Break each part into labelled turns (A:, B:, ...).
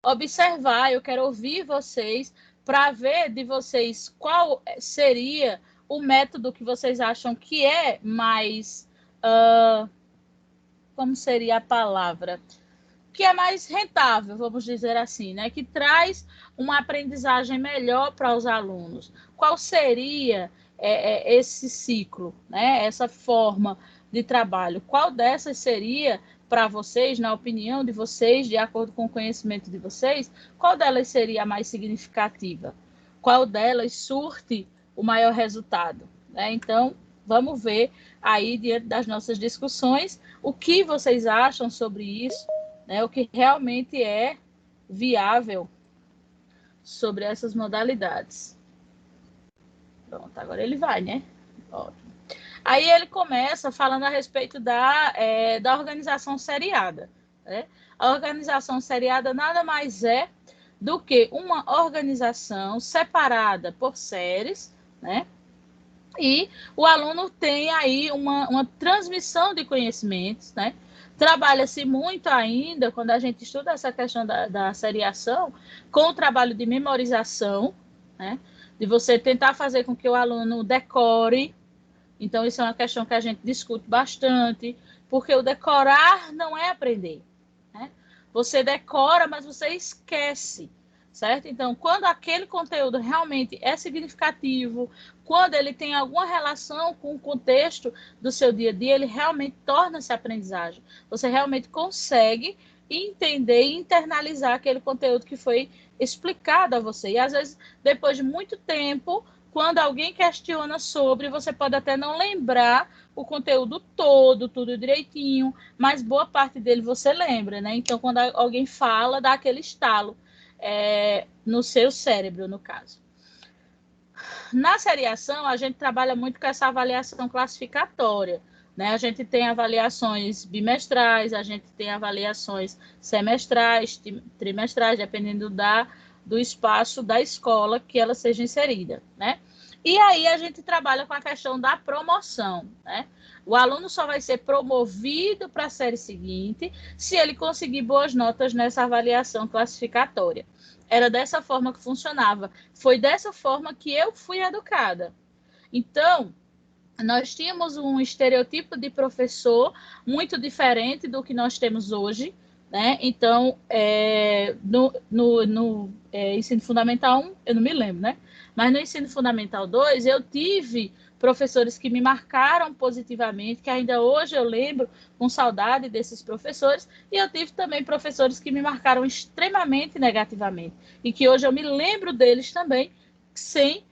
A: observar, eu quero ouvir vocês para ver de vocês qual seria o método que vocês acham que é mais... como seria a palavra? Que é mais rentável, vamos dizer assim, né? Que traz uma aprendizagem melhor para os alunos. Qual seria esse ciclo, né? Essa forma de trabalho? Qual dessas seria para vocês, na opinião de vocês, de acordo com o conhecimento de vocês, qual delas seria a mais significativa? Qual delas surte o maior resultado? Né? Então, vamos ver aí, diante das nossas discussões, o que vocês acham sobre isso, né? O que realmente é viável sobre essas modalidades. Pronto, agora ele vai, né? Ótimo. Aí ele começa falando a respeito da organização seriada. Né? A organização seriada nada mais é do que uma organização separada por séries, né? E o aluno tem aí uma transmissão de conhecimentos, né? Trabalha-se muito ainda, quando a gente estuda essa questão da seriação, com o trabalho de memorização, né? De você tentar fazer com que o aluno decore. Então, isso é uma questão que a gente discute bastante, porque o decorar não é aprender. Né? Você decora, mas você esquece, certo? Então, quando aquele conteúdo realmente é significativo, quando ele tem alguma relação com o contexto do seu dia a dia, ele realmente torna-se aprendizagem. Você realmente consegue entender e internalizar aquele conteúdo que foi explicado a você. E, às vezes, depois de muito tempo, quando alguém questiona sobre, você pode até não lembrar o conteúdo todo, tudo direitinho, mas boa parte dele você lembra, né? Então, quando alguém fala, dá aquele estalo no seu cérebro, no caso. Na seriação, a gente trabalha muito com essa avaliação classificatória, né? A gente tem avaliações bimestrais, a gente tem avaliações semestrais, trimestrais, dependendo do espaço da escola que ela seja inserida, né? E aí a gente trabalha com a questão da promoção, né? O aluno só vai ser promovido para a série seguinte se ele conseguir boas notas nessa avaliação classificatória. Era dessa forma que funcionava. Foi dessa forma que eu fui educada. Então, nós tínhamos um estereotipo de professor muito diferente do que nós temos hoje, né? Então, no ensino fundamental 1, eu não me lembro, né? Mas no ensino fundamental 2, eu tive professores que me marcaram positivamente, que ainda hoje eu lembro com saudade desses professores, e eu tive também professores que me marcaram extremamente negativamente, e que hoje eu me lembro deles também, sem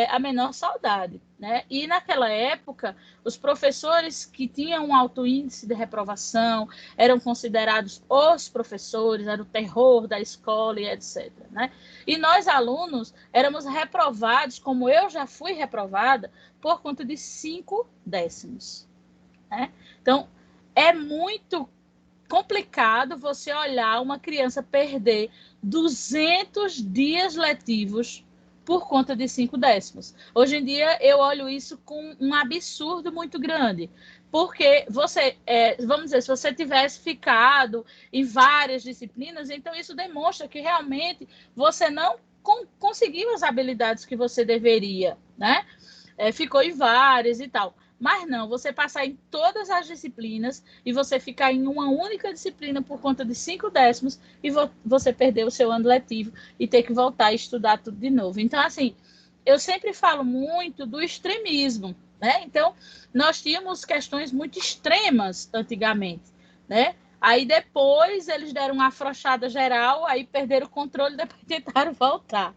A: a menor saudade. Né? E naquela época, os professores que tinham um alto índice de reprovação eram considerados os professores, era o terror da escola e etc. Né? E nós, alunos, éramos reprovados, como eu já fui reprovada, por conta de 5 décimos. Né? Então, é muito complicado você olhar uma criança perder 200 dias letivos por conta de 5 décimos. Hoje em dia, eu olho isso com um absurdo muito grande, porque você, vamos dizer, se você tivesse ficado em várias disciplinas, então isso demonstra que realmente você não conseguiu as habilidades que você deveria, né? Ficou em várias e tal. Mas não, você passar em todas as disciplinas e você ficar em uma única disciplina por conta de 5 décimos e você perder o seu ano letivo e ter que voltar a estudar tudo de novo. Então, assim, eu sempre falo muito do extremismo, né? Então, nós tínhamos questões muito extremas antigamente, né? Aí depois eles deram uma afrouxada geral, aí perderam o controle e depois tentaram voltar.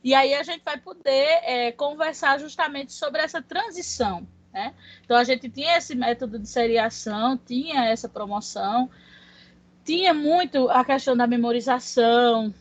A: E aí a gente vai poder conversar justamente sobre essa transição. Né? Então, a gente tinha esse método de seriação, tinha essa promoção, tinha muito a questão da memorização,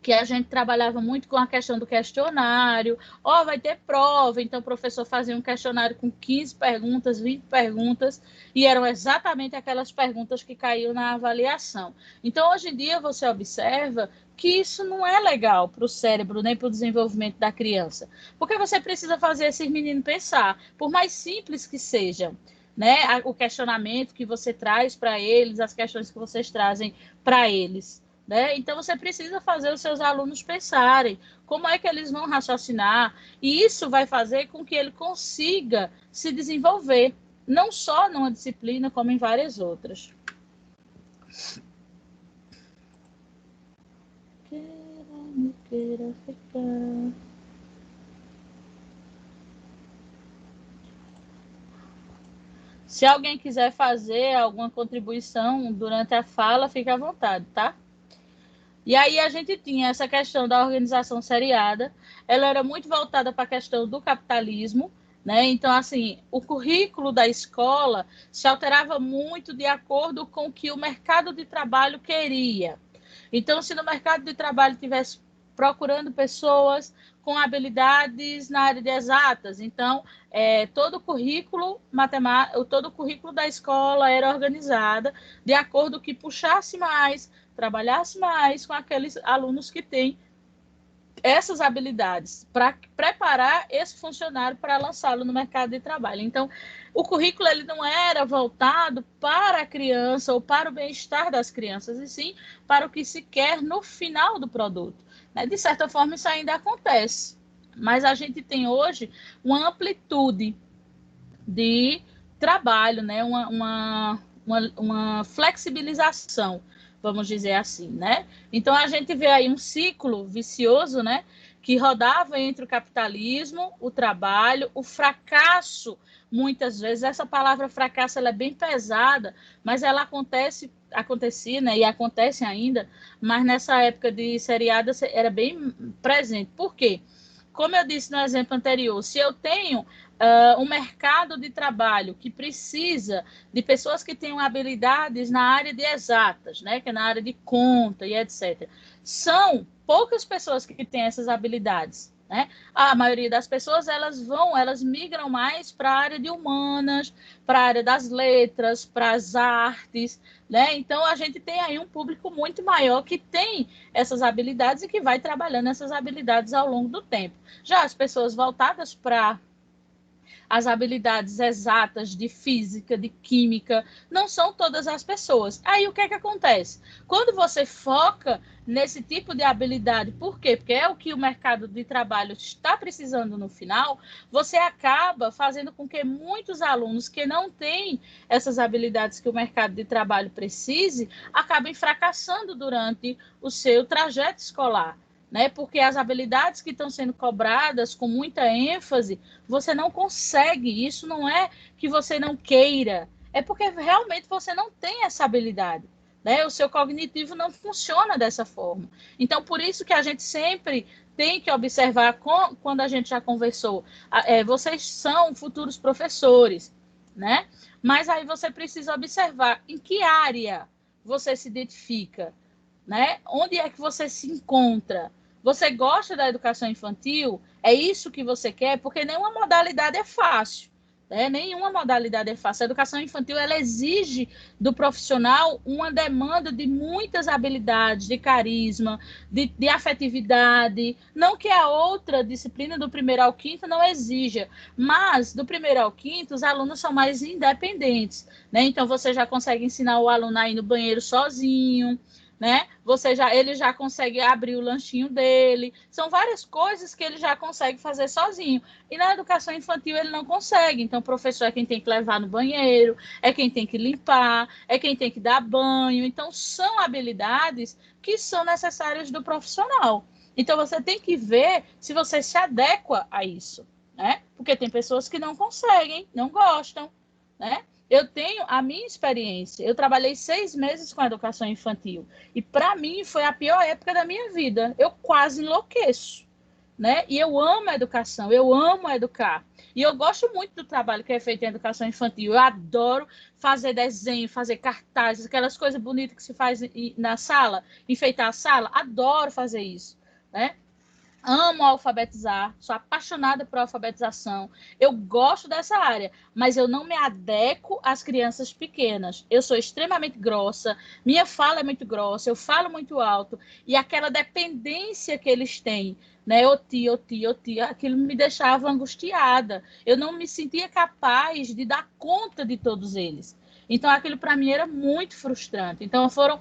A: que a gente trabalhava muito com a questão do questionário. Vai ter prova, então o professor fazia um questionário com 15 perguntas, 20 perguntas, e eram exatamente aquelas perguntas que caíam na avaliação. Então, hoje em dia, você observa que isso não é legal para o cérebro, nem para o desenvolvimento da criança, porque você precisa fazer esses meninos pensar, por mais simples que seja, né, o questionamento que você traz para eles, as questões que vocês trazem para eles, né? Então, você precisa fazer os seus alunos pensarem como é que eles vão raciocinar, e isso vai fazer com que ele consiga se desenvolver, não só numa disciplina, como em várias outras. Queira ficar. Se alguém quiser fazer alguma contribuição durante a fala, fique à vontade, tá? E aí a gente tinha essa questão da organização seriada, ela era muito voltada para a questão do capitalismo, né? Então, assim, o currículo da escola se alterava muito de acordo com o que o mercado de trabalho queria. Então, se no mercado de trabalho tivesse procurando pessoas com habilidades na área de exatas, então todo o currículo matemático, todo o currículo da escola era organizado de acordo com que puxasse mais, trabalhasse mais com aqueles alunos que têm essas habilidades para preparar esse funcionário para lançá-lo no mercado de trabalho. Então, o currículo ele não era voltado para a criança ou para o bem-estar das crianças, e sim para o que se quer no final do produto. De certa forma, isso ainda acontece, mas a gente tem hoje uma amplitude de trabalho, né? uma flexibilização, vamos dizer assim, né? Então, a gente vê aí um ciclo vicioso, né? Que rodava entre o capitalismo, o trabalho, o fracasso, muitas vezes. Essa palavra fracasso ela é bem pesada, mas ela acontecia, né? E acontece ainda, mas nessa época de seriada era bem presente. Por quê? Como eu disse no exemplo anterior, se eu tenho um mercado de trabalho que precisa de pessoas que tenham habilidades na área de exatas, né, que é na área de conta e etc. São poucas pessoas que têm essas habilidades, né? A maioria das pessoas elas migram mais para a área de humanas, para a área das letras, para as artes, né? Então a gente tem aí um público muito maior que tem essas habilidades e que vai trabalhando essas habilidades ao longo do tempo. Já as pessoas voltadas para as habilidades exatas de física, de química, não são todas as pessoas. Aí o que é que acontece? Quando você foca nesse tipo de habilidade, por quê? Porque é o que o mercado de trabalho está precisando no final, você acaba fazendo com que muitos alunos que não têm essas habilidades que o mercado de trabalho precise, acabem fracassando durante o seu trajeto escolar. Né? Porque as habilidades que estão sendo cobradas com muita ênfase, você não consegue. Isso não é que você não queira, é porque realmente você não tem essa habilidade. Né? O seu cognitivo não funciona dessa forma. Então, por isso que a gente sempre tem que observar, quando a gente já conversou, vocês são futuros professores, né? Mas aí você precisa observar em que área você se identifica, né? Onde é que você se encontra? Você gosta da educação infantil? É isso que você quer? Porque nenhuma modalidade é fácil, né? Nenhuma modalidade é fácil. A educação infantil ela exige do profissional uma demanda de muitas habilidades, de carisma, de afetividade. Não que a outra disciplina do primeiro ao quinto não exija, mas do primeiro ao quinto os alunos são mais independentes, né? Então você já consegue ensinar o aluno a ir no banheiro sozinho, né? Ele já consegue abrir o lanchinho dele. São várias coisas que ele já consegue fazer sozinho. E na educação infantil ele não consegue. Então o professor é quem tem que levar no banheiro, é quem tem que limpar, é quem tem que dar banho. Então são habilidades que são necessárias do profissional. Então você tem que ver se você se adequa a isso, né? Porque tem pessoas que não conseguem, não gostam, né? Eu tenho a minha experiência. Eu trabalhei 6 meses com a educação infantil. E, para mim, foi a pior época da minha vida. Eu quase enlouqueço. Né? E eu amo a educação, eu amo educar. E eu gosto muito do trabalho que é feito em educação infantil. Eu adoro fazer desenho, fazer cartazes, aquelas coisas bonitas que se faz na sala, enfeitar a sala. Adoro fazer isso. Né? Amo alfabetizar, sou apaixonada por alfabetização. Eu gosto dessa área, mas eu não me adequo às crianças pequenas. Eu sou extremamente grossa, minha fala é muito grossa, eu falo muito alto, e aquela dependência que eles têm, né? Oti, aquilo me deixava angustiada. Eu não me sentia capaz de dar conta de todos eles. Então, aquilo para mim era muito frustrante. Então, foram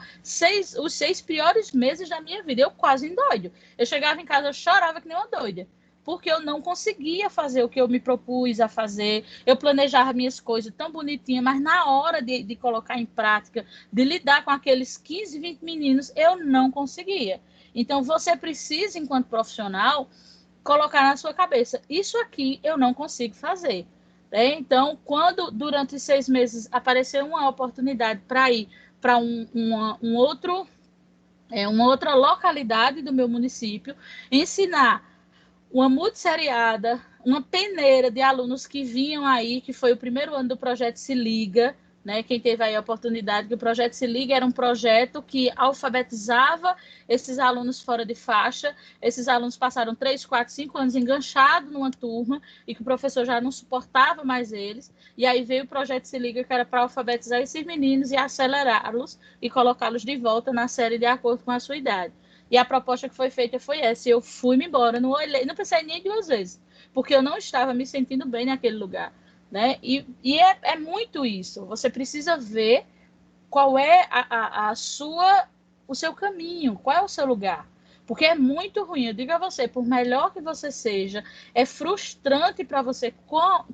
A: os 6 piores meses da minha vida. Eu quase endoido. Eu chegava em casa, eu chorava que nem uma doida, porque eu não conseguia fazer o que eu me propus a fazer. Eu planejava minhas coisas tão bonitinhas, mas na hora de colocar em prática, de lidar com aqueles 15, 20 meninos, eu não conseguia. Então, você precisa, enquanto profissional, colocar na sua cabeça, isso aqui eu não consigo fazer. Então, quando durante 6 meses apareceu uma oportunidade para ir para uma outra localidade do meu município, ensinar uma multisseriada, uma peneira de alunos que vinham aí, que foi o primeiro ano do projeto Se Liga, né? Quem teve aí a oportunidade, que o projeto Se Liga era um projeto que alfabetizava esses alunos fora de faixa. Esses alunos passaram 3, 4, 5 anos enganchados numa turma e que o professor já não suportava mais eles. E aí veio o projeto Se Liga, que era para alfabetizar esses meninos e acelerá-los e colocá-los de volta na série de acordo com a sua idade. E a proposta que foi feita foi essa. Eu fui-me embora, não olhei, não pensei nem 2 vezes, porque eu não estava me sentindo bem naquele lugar. Né? E é muito isso. Você precisa ver qual é o seu caminho, qual é o seu lugar. Porque é muito ruim, eu digo a você, por melhor que você seja, é frustrante para você,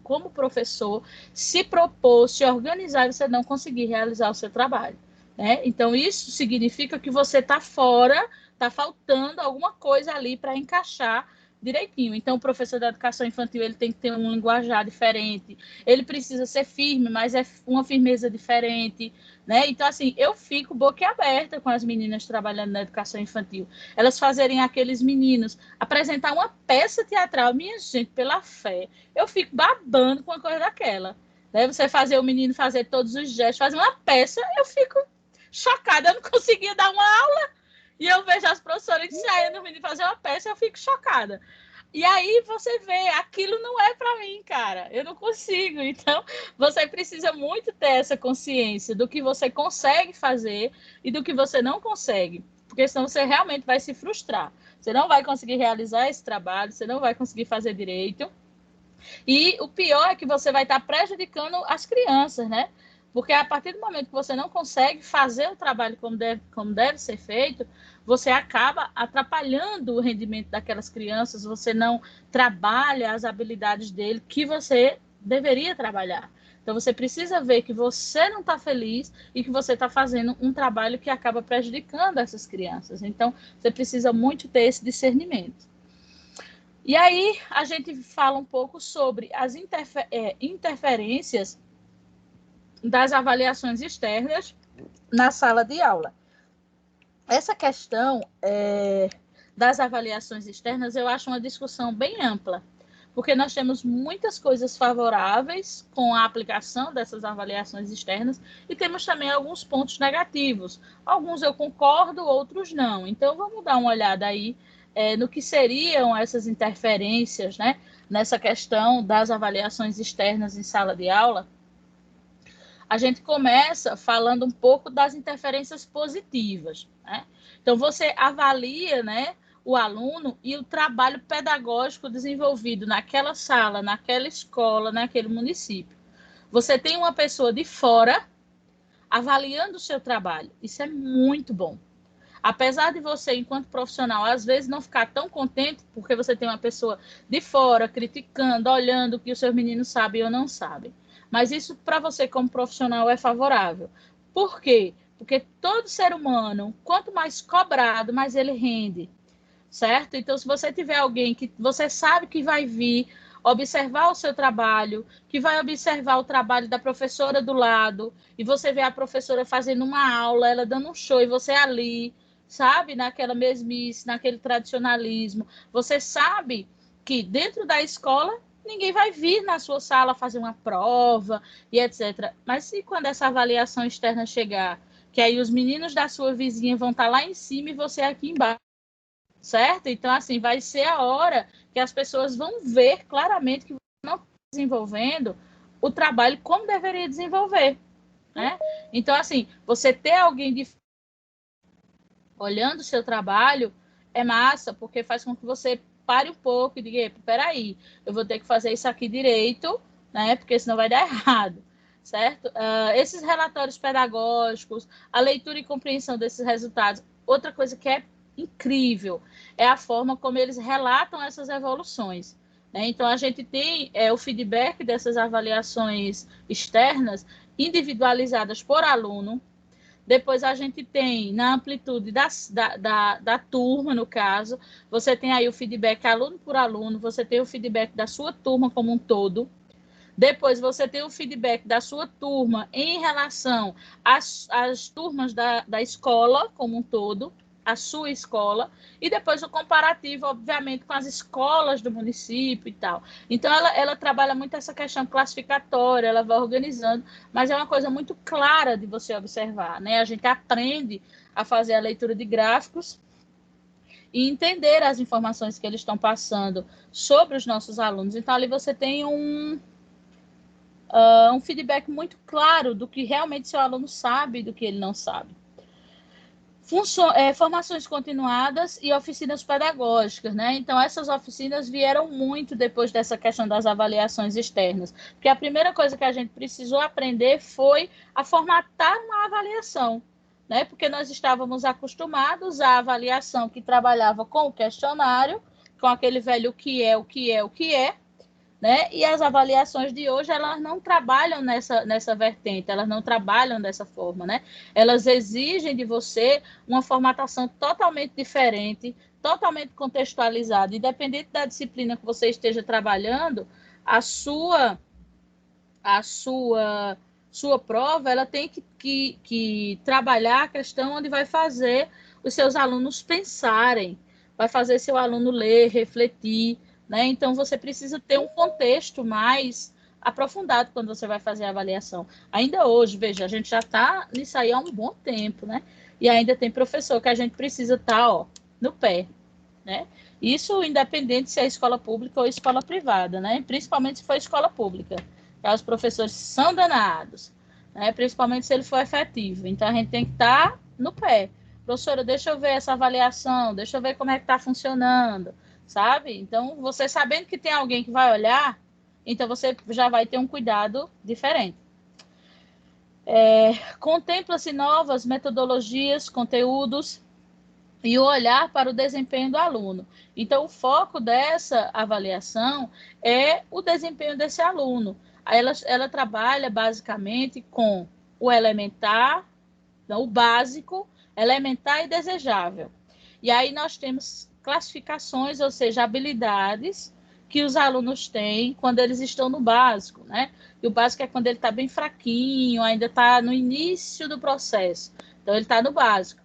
A: como professor, se propor, se organizar e você não conseguir realizar o seu trabalho. Né? Então, isso significa que você está fora, está faltando alguma coisa ali para encaixar direitinho. Então, o professor da educação infantil ele tem que ter um linguajar diferente, ele precisa ser firme, mas é uma firmeza diferente, né? Então, assim, eu fico boquiaberta com as meninas trabalhando na educação infantil. Elas fazerem aqueles meninos apresentar uma peça teatral, minha gente, pela fé, eu fico babando com uma coisa daquela. Né? Você fazer o menino fazer todos os gestos, fazer uma peça, eu fico chocada, eu não conseguia dar uma aula. E eu vejo as professoras ensaiando o menino fazer uma peça, eu fico chocada. E aí você vê, aquilo não é para mim, cara. Eu não consigo. Então, você precisa muito ter essa consciência do que você consegue fazer e do que você não consegue. Porque senão você realmente vai se frustrar. Você não vai conseguir realizar esse trabalho, você não vai conseguir fazer direito. E o pior é que você vai estar prejudicando as crianças, né? Porque a partir do momento que você não consegue fazer o trabalho como deve ser feito, você acaba atrapalhando o rendimento daquelas crianças, você não trabalha as habilidades dele que você deveria trabalhar. Então, você precisa ver que você não está feliz e que você está fazendo um trabalho que acaba prejudicando essas crianças. Então, você precisa muito ter esse discernimento. E aí, a gente fala um pouco sobre as interferências das avaliações externas na sala de aula. Essa questão das avaliações externas, eu acho uma discussão bem ampla, porque nós temos muitas coisas favoráveis com a aplicação dessas avaliações externas e temos também alguns pontos negativos. Alguns eu concordo, outros não. Então, vamos dar uma olhada aí no que seriam essas interferências, né, nessa questão das avaliações externas em sala de aula. A gente começa falando um pouco das interferências positivas. Né? Então, você avalia, né, o aluno e o trabalho pedagógico desenvolvido naquela sala, naquela escola, naquele município. Você tem uma pessoa de fora avaliando o seu trabalho. Isso é muito bom. Apesar de você, enquanto profissional, às vezes não ficar tão contente, porque você tem uma pessoa de fora criticando, olhando o que os seus meninos sabem ou não sabem. Mas isso, para você como profissional, é favorável. Por quê? Porque todo ser humano, quanto mais cobrado, mais ele rende. Certo? Então, se você tiver alguém que você sabe que vai vir observar o seu trabalho, que vai observar o trabalho da professora do lado, e você vê a professora fazendo uma aula, ela dando um show, e você ali, sabe? Naquela mesmice, naquele tradicionalismo. Você sabe que dentro da escola ninguém vai vir na sua sala fazer uma prova e etc. Mas e quando essa avaliação externa chegar? Que aí os meninos da sua vizinha vão estar lá em cima e você aqui embaixo. Certo? Então, assim, vai ser a hora que as pessoas vão ver claramente que você não está desenvolvendo o trabalho como deveria desenvolver. Né? Então, assim, você ter alguém olhando o seu trabalho é massa, porque faz com que você pare um pouco e diga, peraí, eu vou ter que fazer isso aqui direito, né? Porque senão vai dar errado. certo? Esses relatórios pedagógicos, a leitura e compreensão desses resultados. Outra coisa que é incrível é a forma como eles relatam essas evoluções, né? Então, a gente tem o feedback dessas avaliações externas individualizadas por aluno. Depois a gente tem, na amplitude da turma, no caso, você tem aí o feedback aluno por aluno, você tem o feedback da sua turma como um todo. Depois você tem o feedback da sua turma em relação às turmas da escola como um todo, a sua escola, e depois o comparativo, obviamente, com as escolas do município e tal. Então, ela trabalha muito essa questão classificatória, ela vai organizando, mas é uma coisa muito clara de você observar, né? A gente aprende a fazer a leitura de gráficos e entender as informações que eles estão passando sobre os nossos alunos. Então, ali você tem um feedback muito claro do que realmente seu aluno sabe e do que ele não sabe. Formações continuadas e oficinas pedagógicas, né? Então, essas oficinas vieram muito depois dessa questão das avaliações externas, porque a primeira coisa que a gente precisou aprender foi a formatar uma avaliação, né? Porque nós estávamos acostumados à avaliação que trabalhava com o questionário, com aquele velho o que é, o que é, o que é, né? E as avaliações de hoje, elas não trabalham nessa vertente, elas não trabalham dessa forma, né? Elas exigem de você uma formatação totalmente diferente, totalmente contextualizada, independente da disciplina que você esteja trabalhando, a sua prova, ela tem que trabalhar a questão onde vai fazer os seus alunos pensarem, vai fazer seu aluno ler, refletir, né? Então, você precisa ter um contexto mais aprofundado quando você vai fazer a avaliação. Ainda hoje, veja, a gente já está nisso aí há um bom tempo, né? E ainda tem professor que a gente precisa estar, no pé, né? Isso independente se é escola pública ou escola privada, né? Principalmente se for escola pública. Os professores são danados, né? Principalmente se ele for efetivo. Então, a gente tem que estar no pé. Professora, deixa eu ver essa avaliação, deixa eu ver como é que está funcionando, sabe? Então, você sabendo que tem alguém que vai olhar, então você já vai ter um cuidado diferente. Contempla-se novas metodologias, conteúdos e o olhar para o desempenho do aluno. Então, o foco dessa avaliação é o desempenho desse aluno. Ela trabalha basicamente com o elementar, então, o básico, elementar e desejável. E aí nós temos classificações, ou seja, habilidades que os alunos têm quando eles estão no básico, né? E o básico é quando ele está bem fraquinho, ainda está no início do processo. Então, ele está no básico.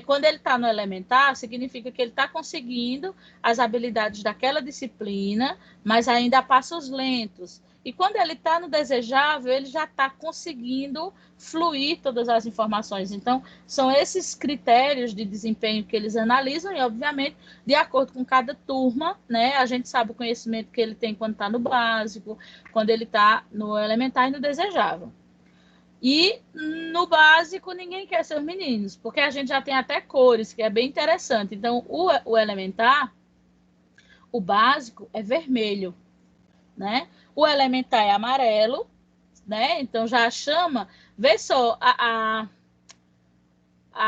A: Quando ele está no elementar, significa que ele está conseguindo as habilidades daquela disciplina, mas ainda a passos lentos. E quando ele está no desejável, ele já está conseguindo fluir todas as informações. Então, são esses critérios de desempenho que eles analisam e, obviamente, de acordo com cada turma, né? A gente sabe o conhecimento que ele tem quando está no básico, quando ele está no elementar e no desejável. E no básico, ninguém quer ser os meninos, porque a gente já tem até cores, que é bem interessante. Então, o elementar, o básico é vermelho, né? O elementar é amarelo, né? Então, já chama... Vê só a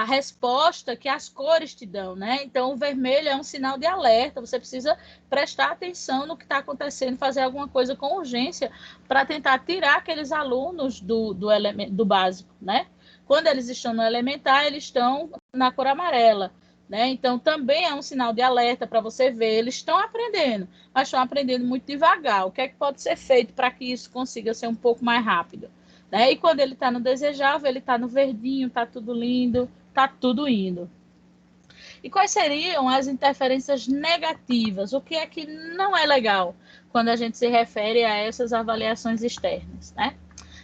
A: resposta que as cores te dão, né? Então, o vermelho é um sinal de alerta, você precisa prestar atenção no que está acontecendo, fazer alguma coisa com urgência para tentar tirar aqueles alunos do básico, né? Quando eles estão no elementar, eles estão na cor amarela, né? Então, também é um sinal de alerta para você ver, eles estão aprendendo, mas estão aprendendo muito devagar. O que é que pode ser feito para que isso consiga ser um pouco mais rápido? Né? E quando ele está no desejável, ele está no verdinho, está tudo lindo, está tudo indo. E quais seriam as interferências negativas? O que é que não é legal quando a gente se refere a essas avaliações externas, né?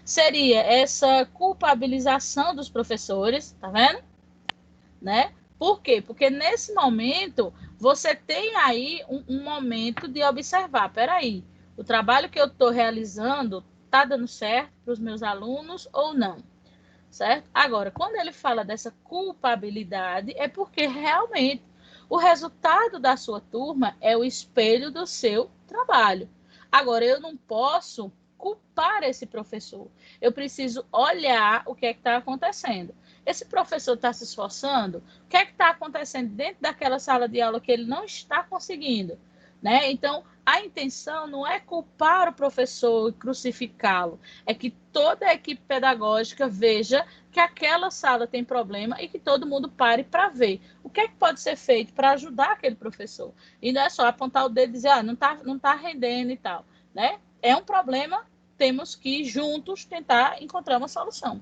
A: Seria essa culpabilização dos professores, tá vendo? Né? Por quê? Porque nesse momento você tem aí um momento de observar, peraí, o trabalho que eu estou realizando está dando certo para os meus alunos ou não? Certo? Agora, quando ele fala dessa culpabilidade, é porque realmente o resultado da sua turma é o espelho do seu trabalho. Agora, eu não posso culpar esse professor. Eu preciso olhar o que é que está acontecendo. Esse professor está se esforçando? O que é que está acontecendo dentro daquela sala de aula que ele não está conseguindo? Né? Então, a intenção não é culpar o professor e crucificá-lo, é que toda a equipe pedagógica veja que aquela sala tem problema e que todo mundo pare para ver o que é que pode ser feito para ajudar aquele professor. E não é só apontar o dedo e dizer, não tá rendendo e tal. Né? É um problema, temos que juntos tentar encontrar uma solução.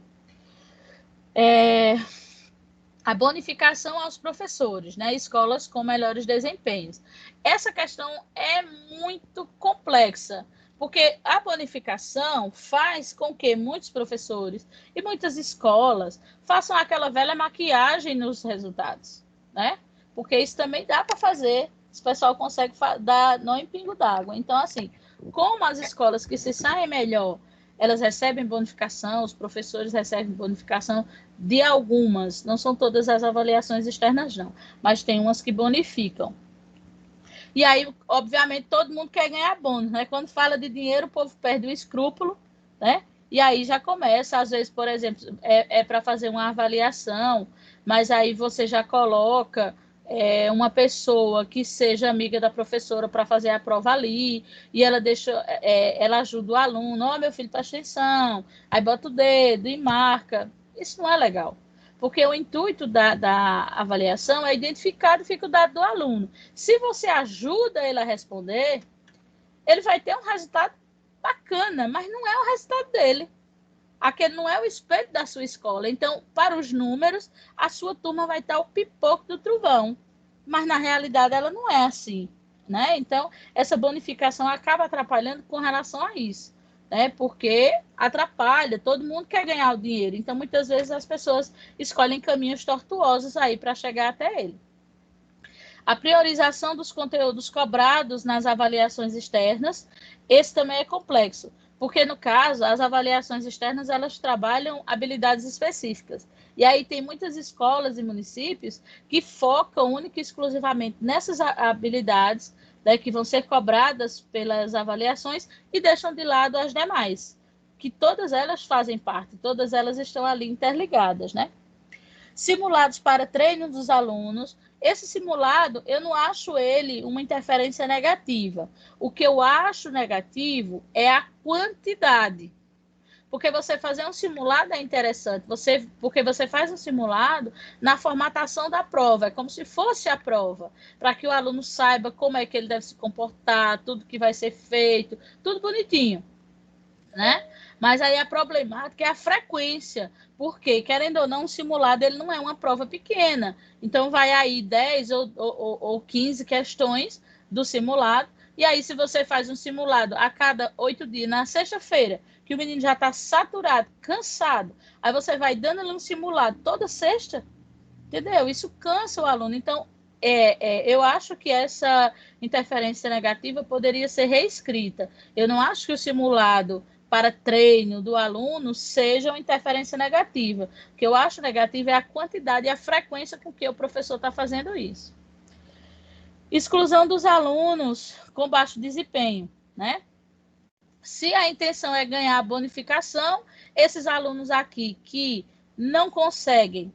A: A bonificação aos professores, né? Escolas com melhores desempenhos. Essa questão é muito complexa, porque a bonificação faz com que muitos professores e muitas escolas façam aquela velha maquiagem nos resultados, né? Porque isso também dá para fazer, o pessoal consegue dar nó em pingo d'água. Então, assim, como as escolas que se saem melhor, elas recebem bonificação, os professores recebem bonificação de algumas, não são todas as avaliações externas, não, mas tem umas que bonificam. E aí, obviamente, todo mundo quer ganhar bônus, né? Quando fala de dinheiro, o povo perde o escrúpulo, né? E aí já começa, às vezes, por exemplo, para fazer uma avaliação, mas aí você já coloca uma pessoa que seja amiga da professora para fazer a prova ali, e ela ela ajuda o aluno, meu filho, presta atenção, aí bota o dedo e marca. Isso não é legal, porque o intuito da avaliação é identificar a dificuldade do aluno. Se você ajuda ele a responder, ele vai ter um resultado bacana, mas não é o resultado dele. Aquele não é o espelho da sua escola. Então, para os números, a sua turma vai estar o pipoco do trovão. Mas, na realidade, ela não é assim. Né? Então, essa bonificação acaba atrapalhando com relação a isso. Né? Porque atrapalha, todo mundo quer ganhar o dinheiro. Então, muitas vezes, as pessoas escolhem caminhos tortuosos aí para chegar até ele. A priorização dos conteúdos cobrados nas avaliações externas, esse também é complexo, porque, no caso, as avaliações externas, elas trabalham habilidades específicas. E aí tem muitas escolas e municípios que focam única e exclusivamente nessas habilidades, né, que vão ser cobradas pelas avaliações e deixam de lado as demais, que todas elas fazem parte, todas elas estão ali interligadas, né? Simulados para treino dos alunos. Esse simulado, eu não acho ele uma interferência negativa. O que eu acho negativo é a quantidade. Porque você fazer um simulado é interessante, porque você faz um simulado na formatação da prova, é como se fosse a prova, para que o aluno saiba como é que ele deve se comportar, tudo que vai ser feito, tudo bonitinho, né? Mas aí a problemática é a frequência, porque, querendo ou não, um simulado ele não é uma prova pequena. Então, vai aí 10 ou 15 questões do simulado, e aí se você faz um simulado a cada 8 dias, na sexta-feira, que o menino já está saturado, cansado, aí você vai dando-lhe um simulado toda sexta, entendeu? Isso cansa o aluno. Então, eu acho que essa interferência negativa poderia ser reescrita. Eu não acho que o simulado para treino do aluno seja uma interferência negativa. O que eu acho negativo é a quantidade e a frequência com que o professor está fazendo isso. Exclusão dos alunos com baixo desempenho, né? Se a intenção é ganhar a bonificação, esses alunos aqui que não conseguem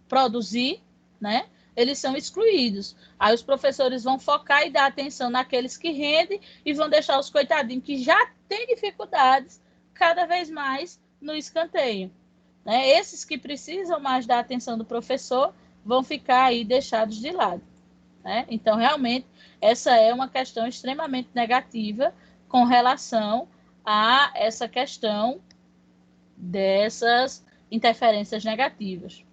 A: produzir, né? Eles são excluídos. Aí os professores vão focar e dar atenção naqueles que rendem e vão deixar os coitadinhos que já têm dificuldades cada vez mais no escanteio. Né? Esses que precisam mais da atenção do professor vão ficar aí deixados de lado. Né? Então, realmente, essa é uma questão extremamente negativa com relação a essa questão dessas interferências negativas.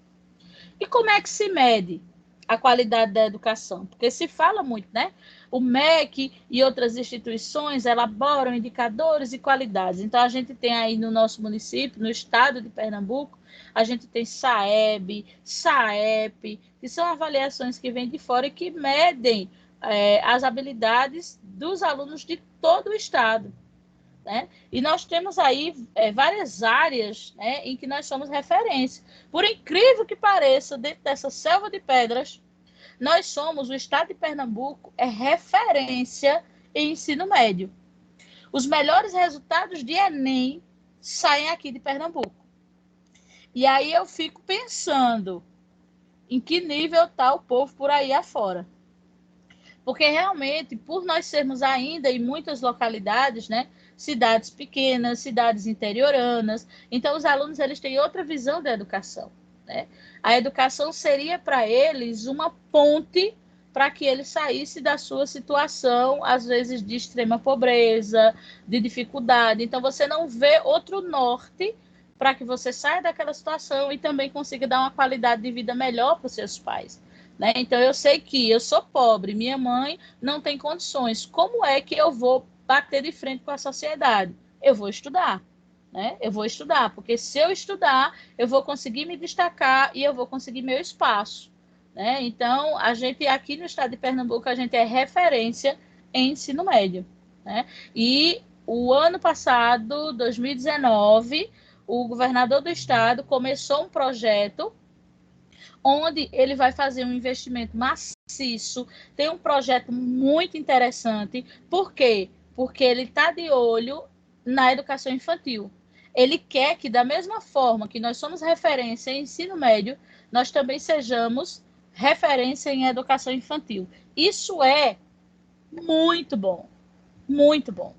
A: E como é que se mede a qualidade da educação? Porque se fala muito, né? O MEC e outras instituições elaboram indicadores e qualidades. Então, a gente tem aí no nosso município, no estado de Pernambuco, a gente tem SAEB, SAEP, que são avaliações que vêm de fora e que medem as habilidades dos alunos de todo o estado. Né? E nós temos aí várias áreas, né, em que nós somos referência. Por incrível que pareça, dentro dessa selva de pedras, nós somos, o estado de Pernambuco é referência em ensino médio. Os melhores resultados de Enem saem aqui de Pernambuco. E aí eu fico pensando em que nível está o povo por aí afora. Porque realmente, por nós sermos ainda em muitas localidades, né, cidades pequenas, cidades interioranas, então os alunos eles têm outra visão da educação, né? A educação seria para eles uma ponte para que ele saísse da sua situação, às vezes de extrema pobreza, de dificuldade. Então você não vê outro norte para que você saia daquela situação e também consiga dar uma qualidade de vida melhor para os seus pais. Né? Então, eu sei que eu sou pobre, minha mãe não tem condições. Como é que eu vou bater de frente com a sociedade? Eu vou estudar. Né? Eu vou estudar, porque se eu estudar, eu vou conseguir me destacar e eu vou conseguir meu espaço. Né? Então, a gente aqui no estado de Pernambuco, a gente é referência em ensino médio. Né? E o ano passado, 2019, o governador do estado começou um projeto onde ele vai fazer um investimento maciço, tem um projeto muito interessante. Por quê? Porque ele está de olho na educação infantil. Ele quer que, da mesma forma que nós somos referência em ensino médio, nós também sejamos referência em educação infantil. Isso é muito bom, muito bom.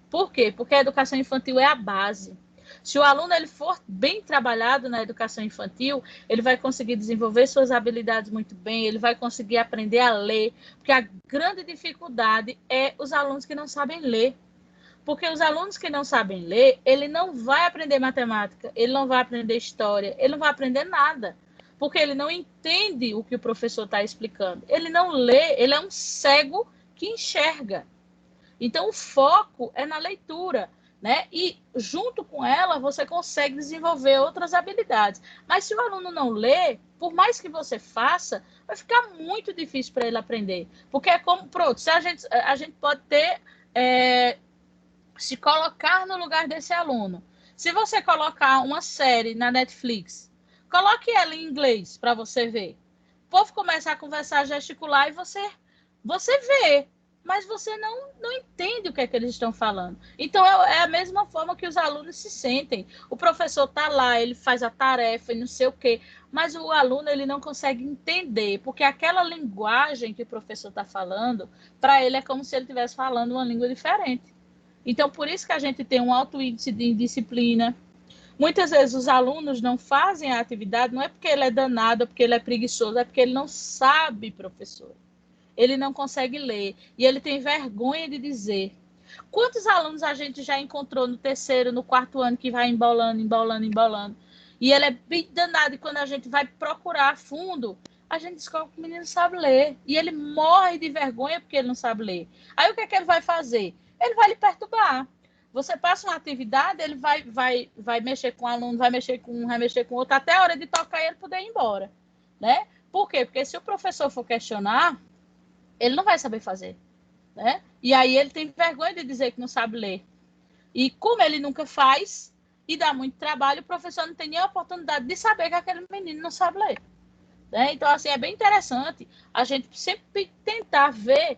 A: Por quê? Porque a educação infantil é a base. Se o aluno ele for bem trabalhado na educação infantil, ele vai conseguir desenvolver suas habilidades muito bem, ele vai conseguir aprender a ler, porque a grande dificuldade é os alunos que não sabem ler. Porque os alunos que não sabem ler, ele não vai aprender matemática, ele não vai aprender história, ele não vai aprender nada. Porque ele não entende o que o professor está explicando. Ele não lê, ele é um cego que enxerga. Então, o foco é na leitura, né? E junto com ela, você consegue desenvolver outras habilidades. Mas se o aluno não lê, por mais que você faça, vai ficar muito difícil para ele aprender. Porque é como, pronto, se a gente pode ter, se colocar no lugar desse aluno. Se você colocar uma série na Netflix, coloque ela em inglês para você ver. O povo começa a conversar, gesticular e você vê, mas você não entende o que é que eles estão falando. Então, é a mesma forma que os alunos se sentem. O professor está lá, ele faz a tarefa e não sei o quê, mas o aluno ele não consegue entender, porque aquela linguagem que o professor está falando, para ele é como se ele estivesse falando uma língua diferente. Então, por isso que a gente tem um alto índice de indisciplina. Muitas vezes os alunos não fazem a atividade, não é porque ele é danado, porque ele é preguiçoso, é porque ele não sabe, professor. Ele não consegue ler e ele tem vergonha de dizer. Quantos alunos a gente já encontrou no terceiro, no quarto ano que vai embolando, embolando, embolando? E ele é bem danado e quando a gente vai procurar a fundo, a gente descobre que o menino sabe ler. E ele morre de vergonha porque ele não sabe ler. Aí o que é que ele vai fazer? Ele vai lhe perturbar. Você passa uma atividade, ele vai mexer com o aluno, vai mexer com um, vai mexer com outro, até a hora de tocar e ele poder ir embora. Né? Por quê? Porque se o professor for questionar, ele não vai saber fazer, né? E aí ele tem vergonha de dizer que não sabe ler. E como ele nunca faz e dá muito trabalho, o professor não tem nem a oportunidade de saber que aquele menino não sabe ler. Né? Então, assim, é bem interessante a gente sempre tentar ver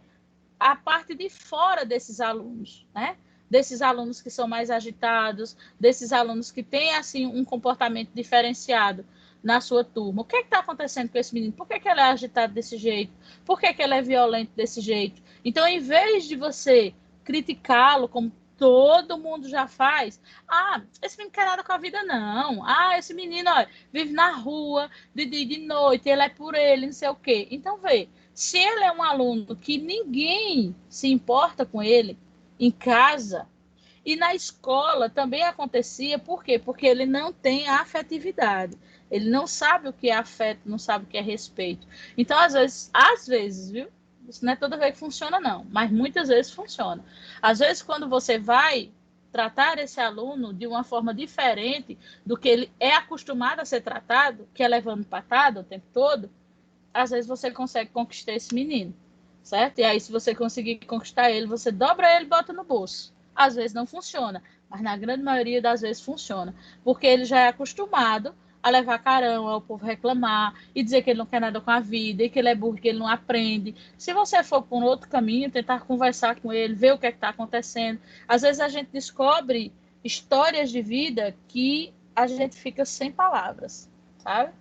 A: a parte de fora desses alunos, né? Desses alunos que são mais agitados, desses alunos que têm, assim, um comportamento diferenciado na sua turma. O que está acontecendo com esse menino? Por que ele é agitado desse jeito? Por que ele é violento desse jeito? Então, em vez de você criticá-lo, como todo mundo já faz, esse menino não quer nada com a vida, não. Esse menino, olha, vive na rua, de noite, ele é por ele, não sei o quê. Então, vê, se ele é um aluno que ninguém se importa com ele, em casa, e na escola também acontecia, por quê? Porque ele não tem afetividade. Ele não sabe o que é afeto, não sabe o que é respeito. Então, às vezes, viu? Isso não é toda vez que funciona, não, mas muitas vezes funciona. Às vezes, quando você vai tratar esse aluno de uma forma diferente do que ele é acostumado a ser tratado, que é levando patada o tempo todo, às vezes você consegue conquistar esse menino, certo? E aí, se você conseguir conquistar ele, você dobra ele e bota no bolso. Às vezes não funciona, mas na grande maioria das vezes funciona, porque ele já é acostumado a levar carão, ao povo reclamar e dizer que ele não quer nada com a vida e que ele é burro, que ele não aprende. Se você for por um outro caminho, tentar conversar com ele, ver o que é que está acontecendo. Às vezes a gente descobre histórias de vida que a gente fica sem palavras, sabe?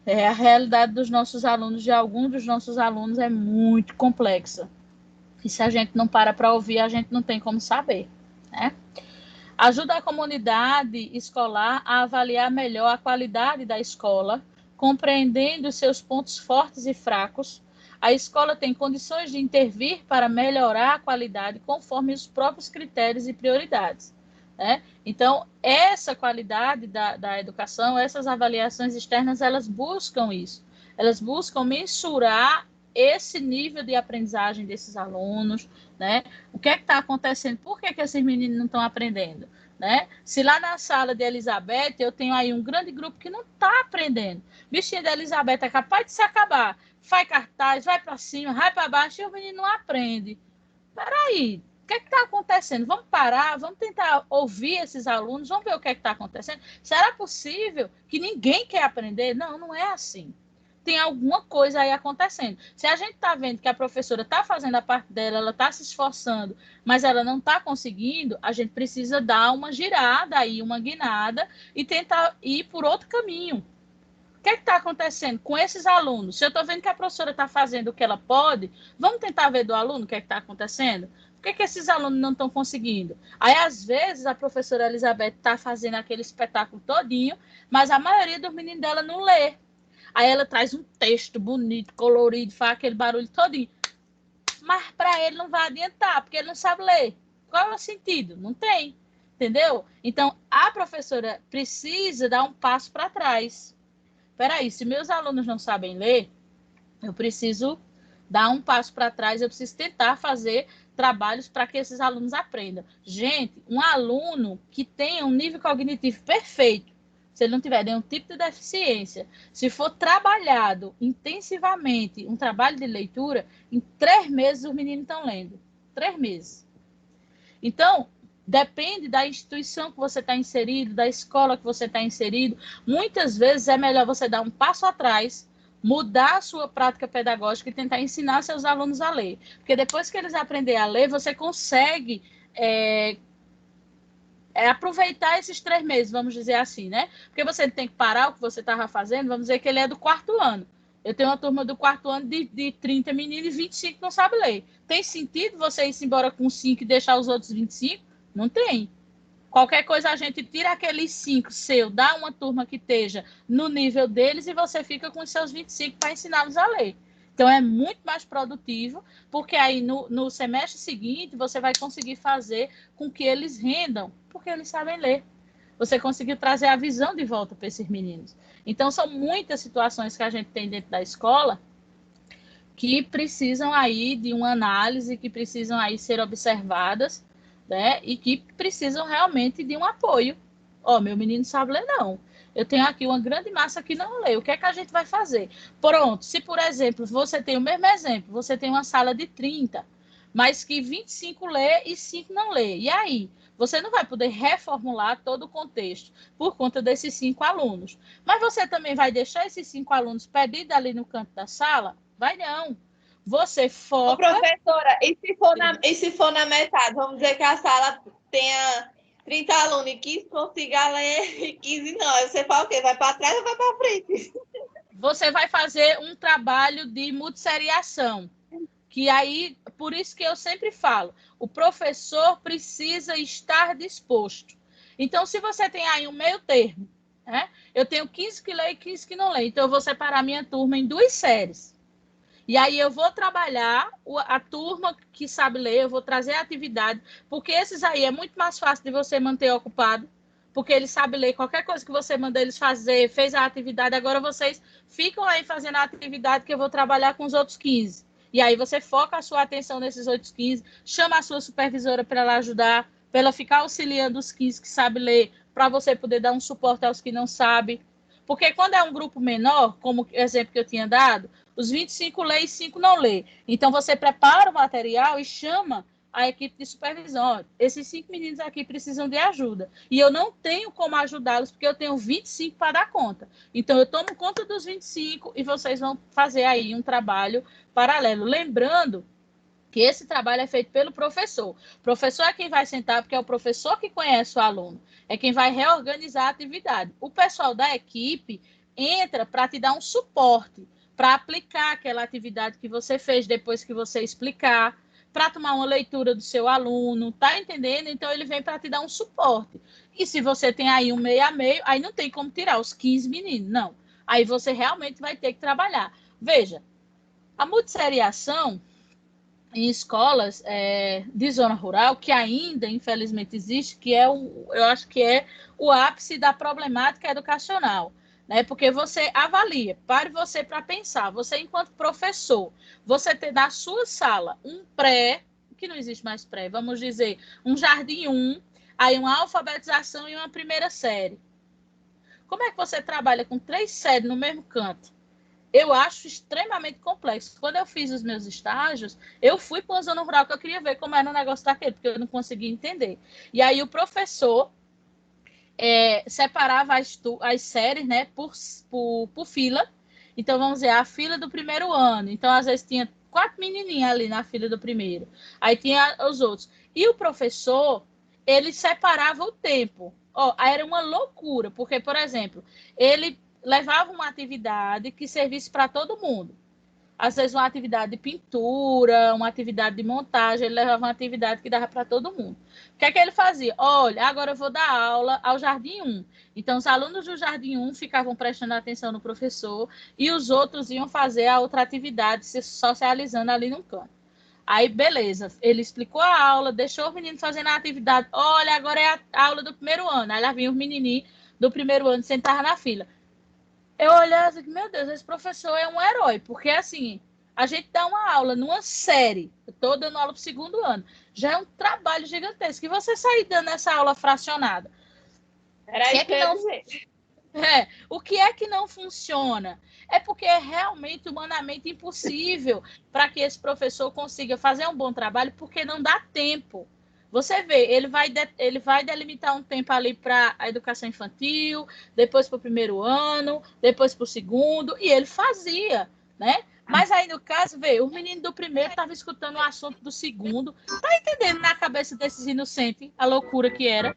A: A realidade dos nossos alunos, de alguns dos nossos alunos, é muito complexa. E se a gente não para ouvir, a gente não tem como saber, né? Ajuda a comunidade escolar a avaliar melhor a qualidade da escola, compreendendo seus pontos fortes e fracos. A escola tem condições de intervir para melhorar a qualidade conforme os próprios critérios e prioridades, né? Então, essa qualidade da educação, essas avaliações externas, elas buscam isso. Elas buscam mensurar esse nível de aprendizagem desses alunos, né? O que é que está acontecendo? Por que esses meninos não estão aprendendo? Né? Se lá na sala de Elizabeth eu tenho aí um grande grupo que não está aprendendo, bichinha da Elizabeth é capaz de se acabar, faz cartaz, vai para cima, vai para baixo e o menino não aprende. Peraí, o que é que está acontecendo? Vamos parar, vamos tentar ouvir esses alunos, vamos ver o que é que está acontecendo. Será possível que ninguém quer aprender? Não, não é assim. Tem alguma coisa aí acontecendo. Se a gente está vendo que a professora está fazendo a parte dela, ela está se esforçando, mas ela não está conseguindo, a gente precisa dar uma girada aí, uma guinada e tentar ir por outro caminho. O que está acontecendo com esses alunos? Se eu estou vendo que a professora está fazendo o que ela pode, vamos tentar ver do aluno o que está acontecendo? Por que esses alunos não estão conseguindo? Aí, às vezes, a professora Elizabeth está fazendo aquele espetáculo todinho, mas a maioria dos meninos dela não lê. Aí ela traz um texto bonito, colorido, faz aquele barulho todinho. Mas para ele não vai adiantar, porque ele não sabe ler. Qual é o sentido? Não tem. Entendeu? Então, a professora precisa dar um passo para trás. Peraí, se meus alunos não sabem ler, eu preciso dar um passo para trás, eu preciso tentar fazer trabalhos para que esses alunos aprendam. Gente, um aluno que tenha um nível cognitivo perfeito, se ele não tiver nenhum tipo de deficiência, se for trabalhado intensivamente, um trabalho de leitura, em 3 meses os meninos estão lendo. 3 meses. Então, depende da instituição que você está inserido, da escola que você está inserido. Muitas vezes é melhor você dar um passo atrás, mudar a sua prática pedagógica e tentar ensinar seus alunos a ler. Porque depois que eles aprenderem a ler, você consegue aproveitar esses 3 meses, vamos dizer assim, né? Porque você tem que parar o que você estava fazendo, vamos dizer que ele é do 4º ano. Eu tenho uma turma do 4º ano de 30 meninos e 25 não sabe ler. Tem sentido você ir embora com 5 e deixar os outros 25? Não tem. Qualquer coisa a gente tira aqueles 5 seu, dá uma turma que esteja no nível deles e você fica com os seus 25 para ensiná-los a ler. Então, é muito mais produtivo, porque aí no semestre seguinte você vai conseguir fazer com que eles rendam, porque eles sabem ler. Você conseguiu trazer a visão de volta para esses meninos. Então, são muitas situações que a gente tem dentro da escola que precisam aí de uma análise, que precisam aí ser observadas, né? E que precisam realmente de um apoio. Ó, meu menino sabe ler, não. Eu tenho aqui uma grande massa que não lê. O que é que a gente vai fazer? Pronto, se, por exemplo, você tem o mesmo exemplo, você tem uma sala de 30, mas que 25 lê e 5 não lê. E aí? Você não vai poder reformular todo o contexto por conta desses 5 alunos. Mas você também vai deixar esses 5 alunos perdidos ali no canto da sala? Vai não. Você foca...
B: Ô, professora, e se for na metade? Vamos dizer que a sala tenha 30 alunos e 15 consiga ler e 15 não. Aí você fala o quê? Vai para trás ou vai para frente?
A: Você vai fazer um trabalho de multisseriação. Que aí, por isso que eu sempre falo, o professor precisa estar disposto. Então, se você tem aí um meio termo, né? Eu tenho 15 que lê e 15 que não lê, então eu vou separar minha turma em 2 séries. E aí eu vou trabalhar a turma que sabe ler, eu vou trazer a atividade, porque esses aí é muito mais fácil de você manter ocupado, porque eles sabem ler qualquer coisa que você manda eles fazer, fez a atividade, agora vocês ficam aí fazendo a atividade que eu vou trabalhar com os outros 15. E aí você foca a sua atenção nesses outros 15, chama a sua supervisora para ela ajudar, para ela ficar auxiliando os 15 que sabem ler, para você poder dar um suporte aos que não sabem. Porque quando é um grupo menor, como o exemplo que eu tinha dado, os 25 lê e 5 não lê. Então, você prepara o material e chama a equipe de supervisão, ó, esses 5 meninos aqui precisam de ajuda, e eu não tenho como ajudá-los, porque eu tenho 25 para dar conta. Então, eu tomo conta dos 25 e vocês vão fazer aí um trabalho paralelo. Lembrando que esse trabalho é feito pelo professor. O professor é quem vai sentar, porque é o professor que conhece o aluno, é quem vai reorganizar a atividade. O pessoal da equipe entra para te dar um suporte, para aplicar aquela atividade que você fez depois que você explicar, para tomar uma leitura do seu aluno, tá entendendo? Então, ele vem para te dar um suporte. E se você tem aí um meio a meio, aí não tem como tirar os 15 meninos, não. Aí você realmente vai ter que trabalhar. Veja, a multisseriação em escolas de zona rural, que ainda, infelizmente, existe, que eu acho que é o ápice da problemática educacional, né? Porque você avalia, pare você para pensar, você enquanto professor, você ter na sua sala um pré, que não existe mais pré, vamos dizer, um jardim 1, aí uma alfabetização e uma primeira série. Como é que você trabalha com 3 séries no mesmo canto? Eu acho extremamente complexo. Quando eu fiz os meus estágios, eu fui para uma zona rural que eu queria ver como era o negócio daquele, porque eu não conseguia entender. E aí o professor separava as séries, né, por fila. Então, vamos dizer, a fila do primeiro ano. Então, às vezes, tinha 4 menininhas ali na fila do primeiro. Aí tinha os outros. E o professor, ele separava o tempo. Aí era uma loucura, porque, por exemplo, ele levava uma atividade que servisse para todo mundo. Às vezes uma atividade de pintura, uma atividade de montagem, ele levava uma atividade que dava para todo mundo. O que é que ele fazia? Olha, agora eu vou dar aula ao Jardim 1. Então, os alunos do Jardim 1 ficavam prestando atenção no professor e os outros iam fazer a outra atividade, se socializando ali no canto. Aí, beleza, ele explicou a aula, deixou os meninos fazendo a atividade. Olha, agora é a aula do primeiro ano. Aí lá vinham os menininhos do primeiro ano sentavam na fila. Eu olhava assim, meu Deus, esse professor é um herói, porque assim, a gente dá uma aula numa série, eu estou dando aula para o segundo ano, já é um trabalho gigantesco, e você sair dando essa aula fracionada.
B: Era isso que eu ia dizer.
A: O que é que não funciona? É porque é realmente humanamente impossível para que esse professor consiga fazer um bom trabalho, porque não dá tempo. Você vê, ele vai delimitar um tempo ali para a educação infantil, depois para o primeiro ano, depois para o segundo, e ele fazia, né? Mas aí, no caso, vê, o menino do primeiro estava escutando o assunto do segundo. Tá entendendo na cabeça desses inocentes a loucura que era?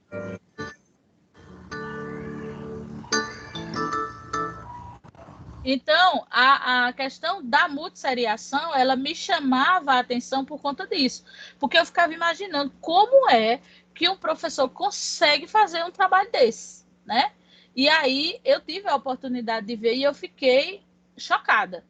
A: Então, a questão da multisseriação, ela me chamava a atenção por conta disso, porque eu ficava imaginando como é que um professor consegue fazer um trabalho desse, né? E aí eu tive a oportunidade de ver e eu fiquei chocada.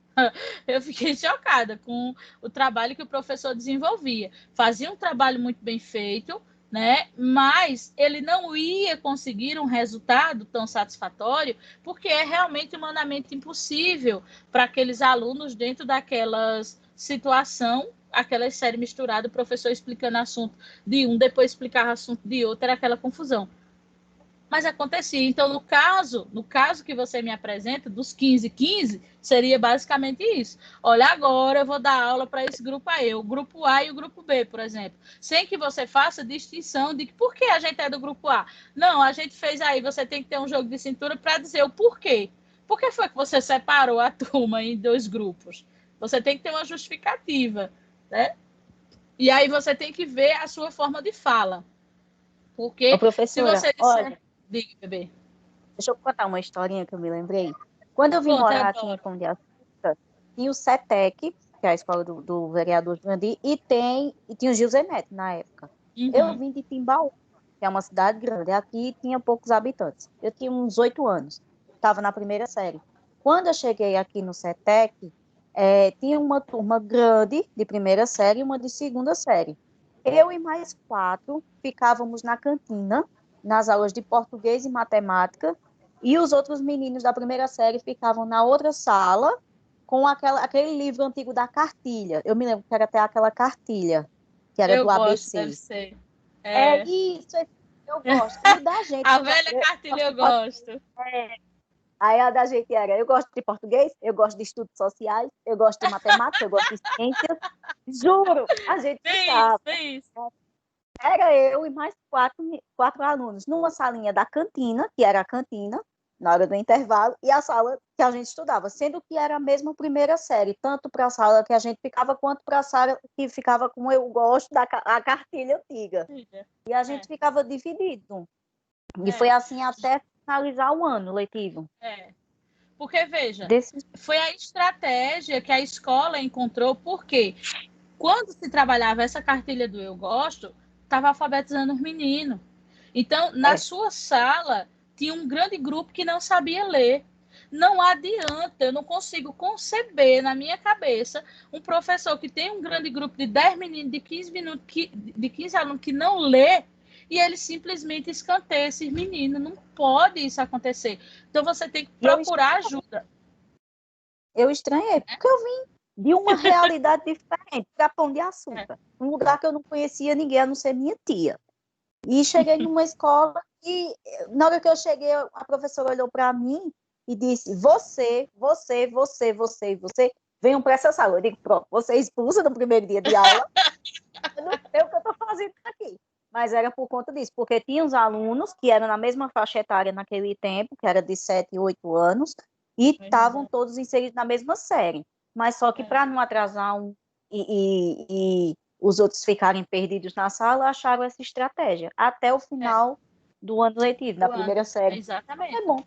A: Eu fiquei chocada com o trabalho que o professor desenvolvia. Fazia um trabalho muito bem feito, né? Mas ele não ia conseguir um resultado tão satisfatório, porque é realmente humanamente impossível para aqueles alunos dentro daquelas situação, aquela série misturada, o professor explicando assunto de um, depois explicar assunto de outro, era aquela confusão. Mas acontecia. Então, no caso que você me apresenta, dos 15, seria basicamente isso. Olha, agora eu vou dar aula para esse grupo aí, o grupo A e o grupo B, por exemplo. Sem que você faça distinção de que por que a gente é do grupo A. Não, a gente fez aí, você tem que ter um jogo de cintura para dizer o porquê. Por que foi que você separou a turma em 2 grupos? Você tem que ter uma justificativa, né? E aí você tem que ver a sua forma de fala. Porque se você disser...
C: olha,
A: diga, bebê.
C: Deixa eu contar uma historinha que eu me lembrei. Quando eu vim morar aqui em Pão de Açúcar, tinha o CETEC, que é a escola do vereador Jurandir, e tinha o José Neto na época.
A: Uhum.
C: Eu vim de Timbaú, que é uma cidade grande. Aqui tinha poucos habitantes. Eu tinha uns 8 anos. Estava na primeira série. Quando eu cheguei aqui no CETEC, tinha uma turma grande de primeira série e uma de segunda série. Eu e mais 4 ficávamos na cantina, nas aulas de português e matemática, e os outros meninos da primeira série ficavam na outra sala com aquele livro antigo da cartilha. Eu me lembro que era até aquela cartilha, que era do ABC.
A: Deve ser.
C: Isso, eu gosto. E da gente...
A: A velha cartilha eu gosto.
C: Aí a da gente era, eu gosto de português, eu gosto de estudos sociais, eu gosto de matemática, eu gosto de ciências. Juro, a gente ficava.
A: Fez.
C: Era eu e mais quatro alunos numa salinha da cantina, que era a cantina, na hora do intervalo, e a sala que a gente estudava, sendo que era a mesma primeira série, tanto para a sala que a gente ficava, quanto para a sala que ficava com eu gosto da a cartilha antiga. E a gente ficava dividido. E foi assim até finalizar o ano letivo.
A: Porque, veja, foi a estratégia que a escola encontrou, porque quando se trabalhava essa cartilha do eu gosto, estava alfabetizando os meninos. Então, na sua sala, tinha um grande grupo que não sabia ler. Não adianta, eu não consigo conceber na minha cabeça um professor que tem um grande grupo de 10 meninos, de 15 minutos, de 15 alunos que não lê, e ele simplesmente escanteia esses meninos. Não pode isso acontecer. Então, você tem que procurar ajuda.
C: Eu estranhei, porque eu vim de uma realidade diferente, para Pão de Açúcar. Um lugar que eu não conhecia ninguém, a não ser minha tia. E cheguei numa escola e, na hora que eu cheguei, a professora olhou para mim e disse, você, venham para essa sala. Eu digo, pronto, você é expulsa no primeiro dia de aula. Eu não sei o que eu estou fazendo aqui. Mas era por conta disso, porque tinha os alunos que eram na mesma faixa etária naquele tempo, que era de 7 e 8 anos, e estavam todos inseridos na mesma série. Mas só que para não atrasar e os outros ficarem perdidos na sala, acharam essa estratégia. Até o final do ano letivo, na primeira série.
A: Exatamente.
C: É bom.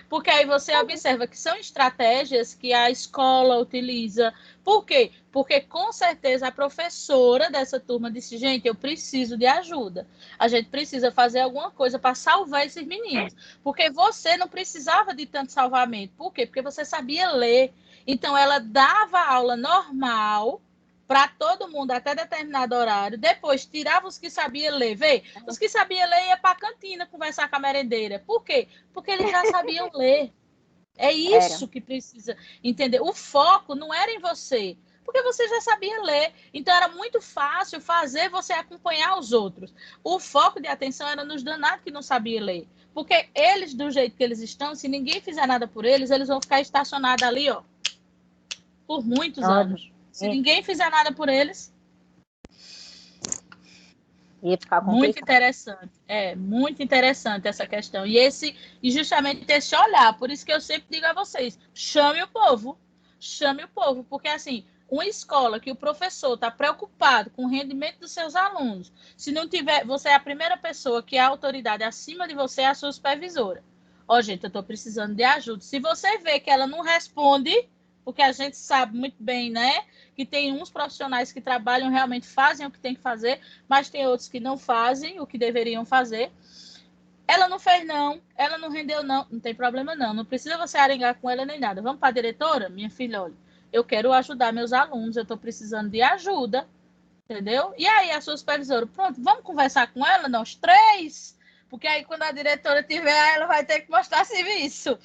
A: Porque aí você observa que são estratégias que a escola utiliza. Por quê? Porque com certeza a professora dessa turma disse, gente, eu preciso de ajuda. A gente precisa fazer alguma coisa para salvar esses meninos. Porque você não precisava de tanto salvamento. Por quê? Porque você sabia ler. Então ela dava aula normal para todo mundo até determinado horário, depois tirava os que sabiam ler, vê? Os que sabiam ler ia para a cantina conversar com a merendeira. Por quê? Porque eles já sabiam ler. É isso que precisa entender. O foco não era em você, porque você já sabia ler. Então era muito fácil fazer você acompanhar os outros. O foco de atenção era nos danados que não sabiam ler. Porque eles, do jeito que eles estão, se ninguém fizer nada por eles, eles vão ficar estacionados ali, ó, por muitos anos. Se ninguém fizer nada por eles,
C: ia ficar
A: muito interessante. Muito interessante essa questão. E justamente esse olhar, por isso que eu sempre digo a vocês, chame o povo, porque assim, uma escola que o professor está preocupado com o rendimento dos seus alunos, se não tiver, você é a primeira pessoa que é a autoridade acima de você, é a sua supervisora. Ó, gente, eu estou precisando de ajuda. Se você vê que ela não responde, porque a gente sabe muito bem, né, que tem uns profissionais que trabalham, realmente fazem o que tem que fazer, mas tem outros que não fazem o que deveriam fazer. Ela não fez não, ela não rendeu não tem problema não precisa você arengar com ela nem nada. Vamos para a diretora? Minha filha, olha, eu quero ajudar meus alunos, eu estou precisando de ajuda, entendeu? E aí a sua supervisora, pronto, vamos conversar com ela, nós três, porque aí quando a diretora tiver, ela vai ter que mostrar serviço.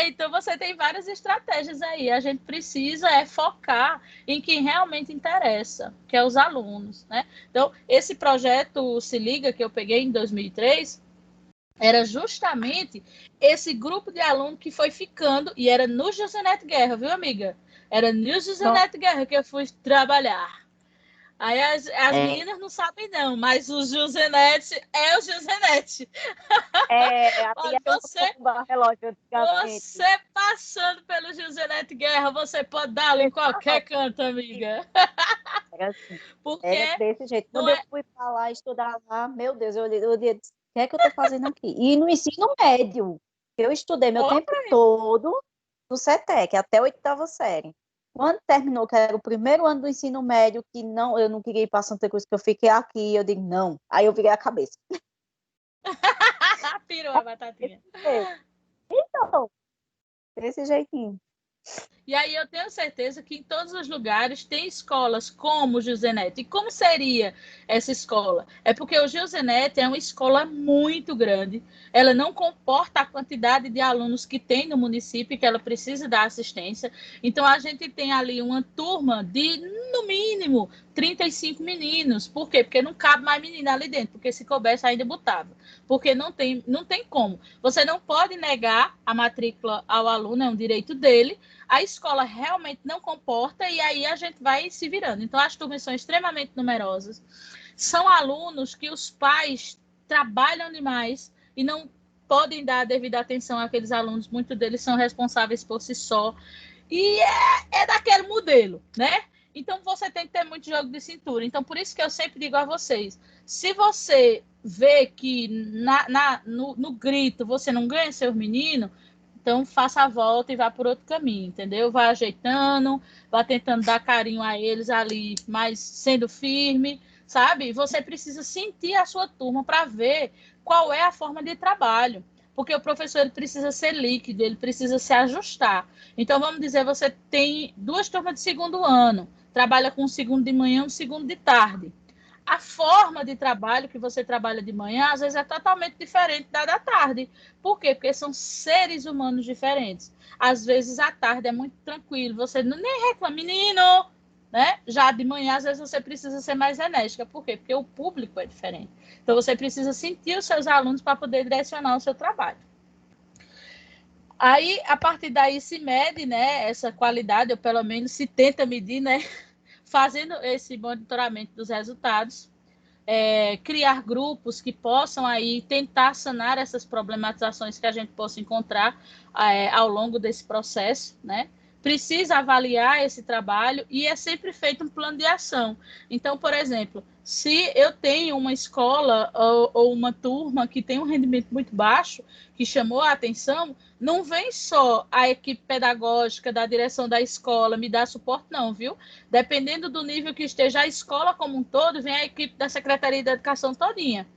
A: Então você tem várias estratégias aí. A gente precisa focar em quem realmente interessa, que é os alunos, né? Então, esse projeto Se Liga, que eu peguei em 2003, era justamente esse grupo de alunos que foi ficando, e era no José Neto Guerra, viu, amiga? Era no José Neto Guerra que eu fui trabalhar. Aí as meninas não sabem não, mas o Jusenete é o Jusenete.
C: Olha,
A: você passando pelo Jusenete Guerra, você pode dar ali em qualquer canto, amiga.
C: Era assim. Porque era desse jeito. Quando eu fui para lá estudar lá, meu Deus, eu disse, o que é que eu estou fazendo aqui? E no ensino médio, eu estudei meu tempo todo no CETEC, até a 8ª série. Quando terminou, que era o primeiro ano do ensino médio, que eu não queria ir para Santa Cruz, que eu fiquei aqui, eu digo, não. Aí eu virei a cabeça.
A: Pirou a batatinha.
C: Então, desse jeitinho.
A: E aí eu tenho certeza que em todos os lugares tem escolas como o José Neto. E como seria essa escola? É porque o José Neto é uma escola muito grande. Ela não comporta a quantidade de alunos que tem no município, que ela precisa dar assistência. Então, a gente tem ali uma turma de, no mínimo, 35 meninos. Por quê? Porque não cabe mais menina ali dentro, porque se coubesse ainda botava. Porque não tem como. Você não pode negar a matrícula ao aluno, é um direito dele. A escola realmente não comporta e aí a gente vai se virando. Então, as turmas são extremamente numerosas. São alunos que os pais trabalham demais e não podem dar a devida atenção àqueles alunos. Muitos deles são responsáveis por si só. E é daquele modelo, né? Então, você tem que ter muito jogo de cintura. Então, por isso que eu sempre digo a vocês, se você vê que no grito você não ganha seu menino, então, faça a volta e vá por outro caminho, entendeu? Vai ajeitando, vai tentando dar carinho a eles ali, mas sendo firme, sabe? Você precisa sentir a sua turma para ver qual é a forma de trabalho. Porque o professor ele precisa ser líquido, ele precisa se ajustar. Então, vamos dizer, você tem 2 turmas de segundo ano, trabalha com um segundo de manhã e um segundo de tarde. A forma de trabalho que você trabalha de manhã, às vezes, é totalmente diferente da tarde. Por quê? Porque são seres humanos diferentes. Às vezes, à tarde é muito tranquilo, você nem reclama, menino, né? Já de manhã, às vezes, você precisa ser mais enérgica. Por quê? Porque o público é diferente. Então, você precisa sentir os seus alunos para poder direcionar o seu trabalho. Aí, a partir daí, se mede, né, essa qualidade, ou pelo menos se tenta medir, né, fazendo esse monitoramento dos resultados, criar grupos que possam aí tentar sanar essas problematizações que a gente possa encontrar ao longo desse processo, né? Precisa avaliar esse trabalho e é sempre feito um plano de ação. Então, por exemplo, se eu tenho uma escola ou uma turma que tem um rendimento muito baixo, que chamou a atenção, não vem só a equipe pedagógica da direção da escola me dar suporte, não, viu? Dependendo do nível que esteja a escola como um todo, vem a equipe da Secretaria de Educação todinha,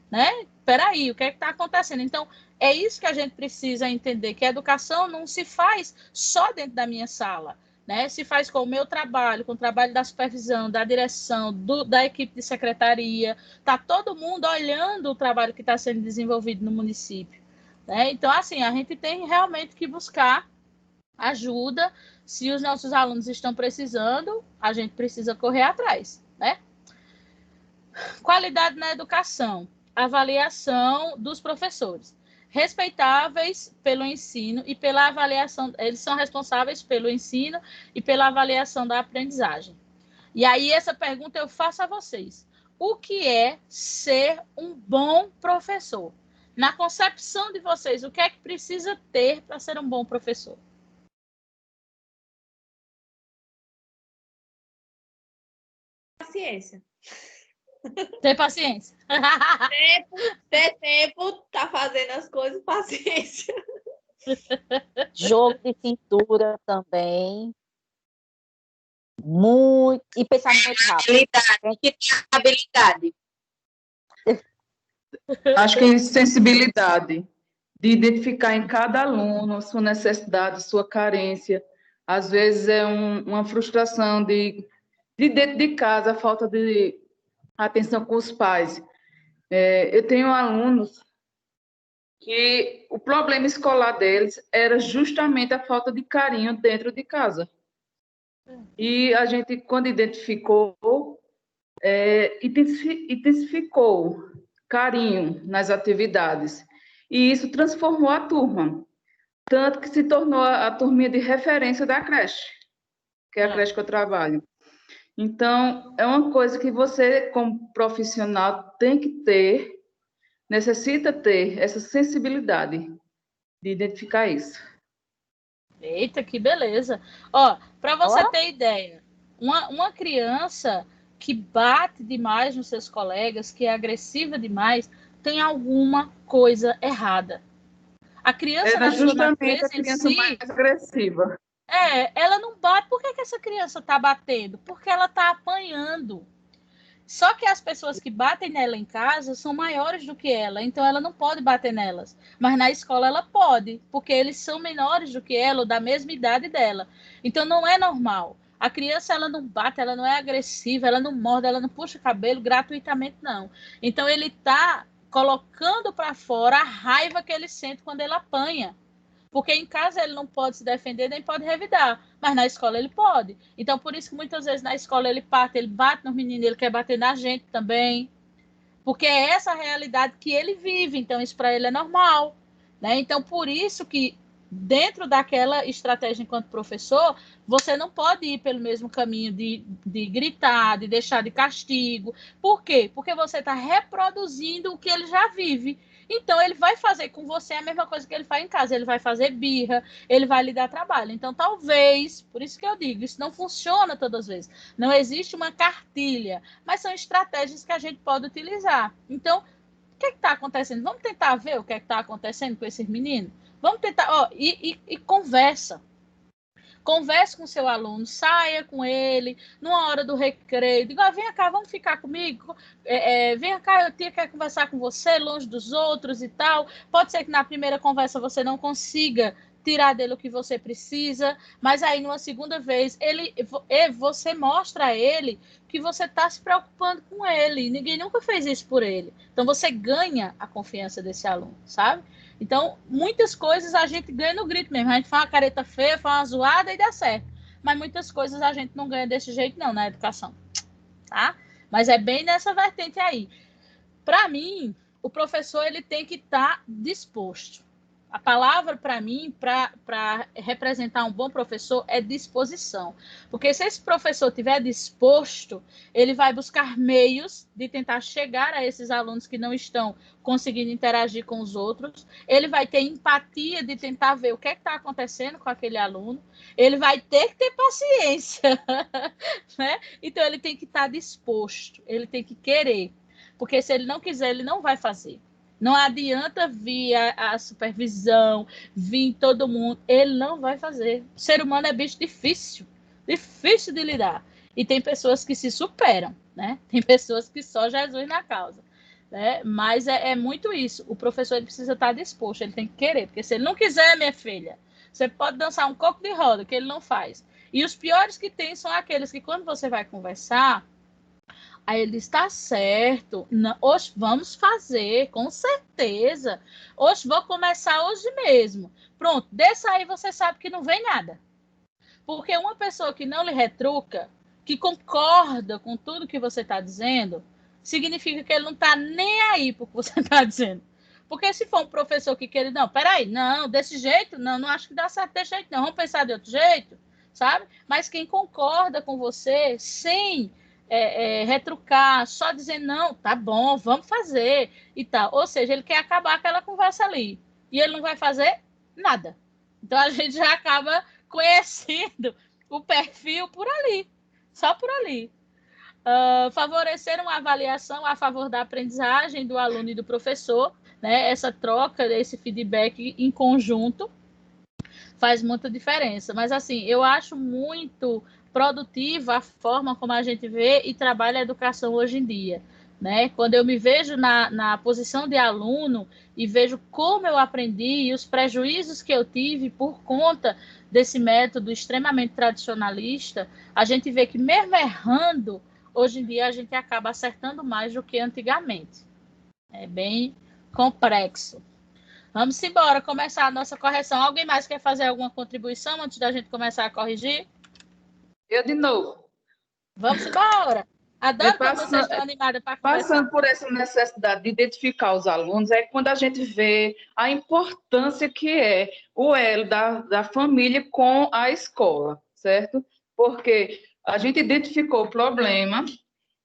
A: né? Peraí, o que é que está acontecendo? Então, é isso que a gente precisa entender, que a educação não se faz só dentro da minha sala, né? Se faz com o meu trabalho, com o trabalho da supervisão, da direção, da equipe de secretaria, está todo mundo olhando o trabalho que está sendo desenvolvido no município, né? Então, assim, a gente tem realmente que buscar ajuda. Se os nossos alunos estão precisando, a gente precisa correr atrás, né? Qualidade na educação, avaliação dos professores, respeitáveis pelo ensino e pela avaliação, eles são responsáveis pelo ensino e pela avaliação da aprendizagem. E aí essa pergunta eu faço a vocês. O que é ser um bom professor? Na concepção de vocês, o que é que precisa ter para ser um bom professor?
B: Paciência.
A: Ter paciência.
B: Ter tempo, tá fazendo as coisas, paciência.
C: Jogo de cintura também. Muito. E pensamento rápido.
B: Habilidade.
D: Acho que sensibilidade, de identificar em cada aluno sua necessidade, sua carência. Às vezes é uma frustração de dentro de casa, a falta de atenção com os pais. Eu tenho alunos que o problema escolar deles era justamente a falta de carinho dentro de casa. E a gente, quando identificou, intensificou carinho nas atividades. E isso transformou a turma, tanto que se tornou a turminha de referência da creche, que é a creche que eu trabalho. Então, é uma coisa que você, como profissional, tem que ter, necessita ter essa sensibilidade de identificar isso.
A: Eita, que beleza. Ó, para você ter ideia, uma criança que bate demais nos seus colegas, que é agressiva demais, tem alguma coisa errada. A criança
D: Era
A: na sua
D: justamente
A: natureza
D: a criança
A: em si,
D: mais agressiva.
A: ela não bate. Por que essa criança está batendo? Porque ela está apanhando. Só que as pessoas que batem nela em casa são maiores do que ela, então ela não pode bater nelas. Mas na escola ela pode, porque eles são menores do que ela, ou da mesma idade dela. Então não é normal. A criança, ela não bate, ela não é agressiva, ela não morde, ela não puxa o cabelo gratuitamente, não. Então ele está colocando para fora a raiva que ele sente quando ele apanha. Porque em casa ele não pode se defender nem pode revidar, mas na escola ele pode. Então, por isso que muitas vezes na escola ele bate nos meninos, ele quer bater na gente também, porque é essa a realidade que ele vive, então isso para ele é normal, né? Então, por isso que dentro daquela estratégia enquanto professor, você não pode ir pelo mesmo caminho de gritar, de deixar de castigo. Por quê? Porque você está reproduzindo o que ele já vive. Então, ele vai fazer com você a mesma coisa que ele faz em casa. Ele vai fazer birra, ele vai lhe dar trabalho. Então, talvez, por isso que eu digo, isso não funciona todas as vezes. Não existe uma cartilha, mas são estratégias que a gente pode utilizar. Então, o que está acontecendo? Vamos tentar ver o que está acontecendo com esses meninos? Vamos tentar, e conversa. Converse com o seu aluno, saia com ele, numa hora do recreio, diga, vem cá, vamos ficar comigo, vem cá, eu quero conversar com você, longe dos outros e tal. Pode ser que na primeira conversa você não consiga tirar dele o que você precisa, mas aí numa segunda vez você mostra a ele que você está se preocupando com ele, ninguém nunca fez isso por ele. Então você ganha a confiança desse aluno, sabe? Então, muitas coisas a gente ganha no grito mesmo. A gente faz uma careta feia, faz uma zoada e dá certo. Mas muitas coisas a gente não ganha desse jeito, não, na educação. Tá? Mas é bem nessa vertente aí. Para mim, o professor ele tem que estar disposto. A palavra, para mim, para representar um bom professor, é disposição. Porque se esse professor estiver disposto, ele vai buscar meios de tentar chegar a esses alunos que não estão conseguindo interagir com os outros. Ele vai ter empatia de tentar ver o que está acontecendo com aquele aluno. Ele vai ter que ter paciência. Né? Então, ele tem que estar disposto. Ele tem que querer. Porque se ele não quiser, ele não vai fazer. Não adianta vir a supervisão, vir todo mundo. Ele não vai fazer. O ser humano é bicho difícil de lidar. E tem pessoas que se superam, né? Tem pessoas que só Jesus na causa. Né? Mas é muito isso. O professor ele precisa estar disposto, ele tem que querer. Porque se ele não quiser, minha filha, você pode dançar um coco de roda, que ele não faz. E os piores que tem são aqueles que quando você vai conversar, aí ele está certo, hoje vamos fazer, com certeza. Hoje vou começar hoje mesmo. Pronto, desse aí você sabe que não vem nada. Porque uma pessoa que não lhe retruca, que concorda com tudo que você está dizendo, significa que ele não está nem aí para o que você está dizendo. Porque se for um professor que quer, não, peraí, não, desse jeito, não acho que dá certo desse jeito, não, vamos pensar de outro jeito, sabe? Mas quem concorda com você sem retrucar, só dizer, não, tá bom, vamos fazer e tal. Ou seja, ele quer acabar aquela conversa ali. E ele não vai fazer nada. Então, a gente já acaba conhecendo o perfil por ali. Só por ali. Favorecer uma avaliação a favor da aprendizagem do aluno e do professor, né? Essa troca, esse feedback em conjunto faz muita diferença. Mas, assim, eu acho muito produtiva a forma como a gente vê e trabalha a educação hoje em dia. Né? Quando eu me vejo na posição de aluno e vejo como eu aprendi e os prejuízos que eu tive por conta desse método extremamente tradicionalista, a gente vê que mesmo errando, hoje em dia a gente acaba acertando mais do que antigamente. É bem complexo. Vamos embora começar a nossa correção. Alguém mais quer fazer alguma contribuição antes da gente começar a corrigir?
D: Eu de novo.
A: Vamos embora. Adoro quando vocês estão animadas para conversar.
D: Passando por essa necessidade de identificar os alunos, é quando a gente vê a importância que é o elo da família com a escola, certo? Porque a gente identificou o problema,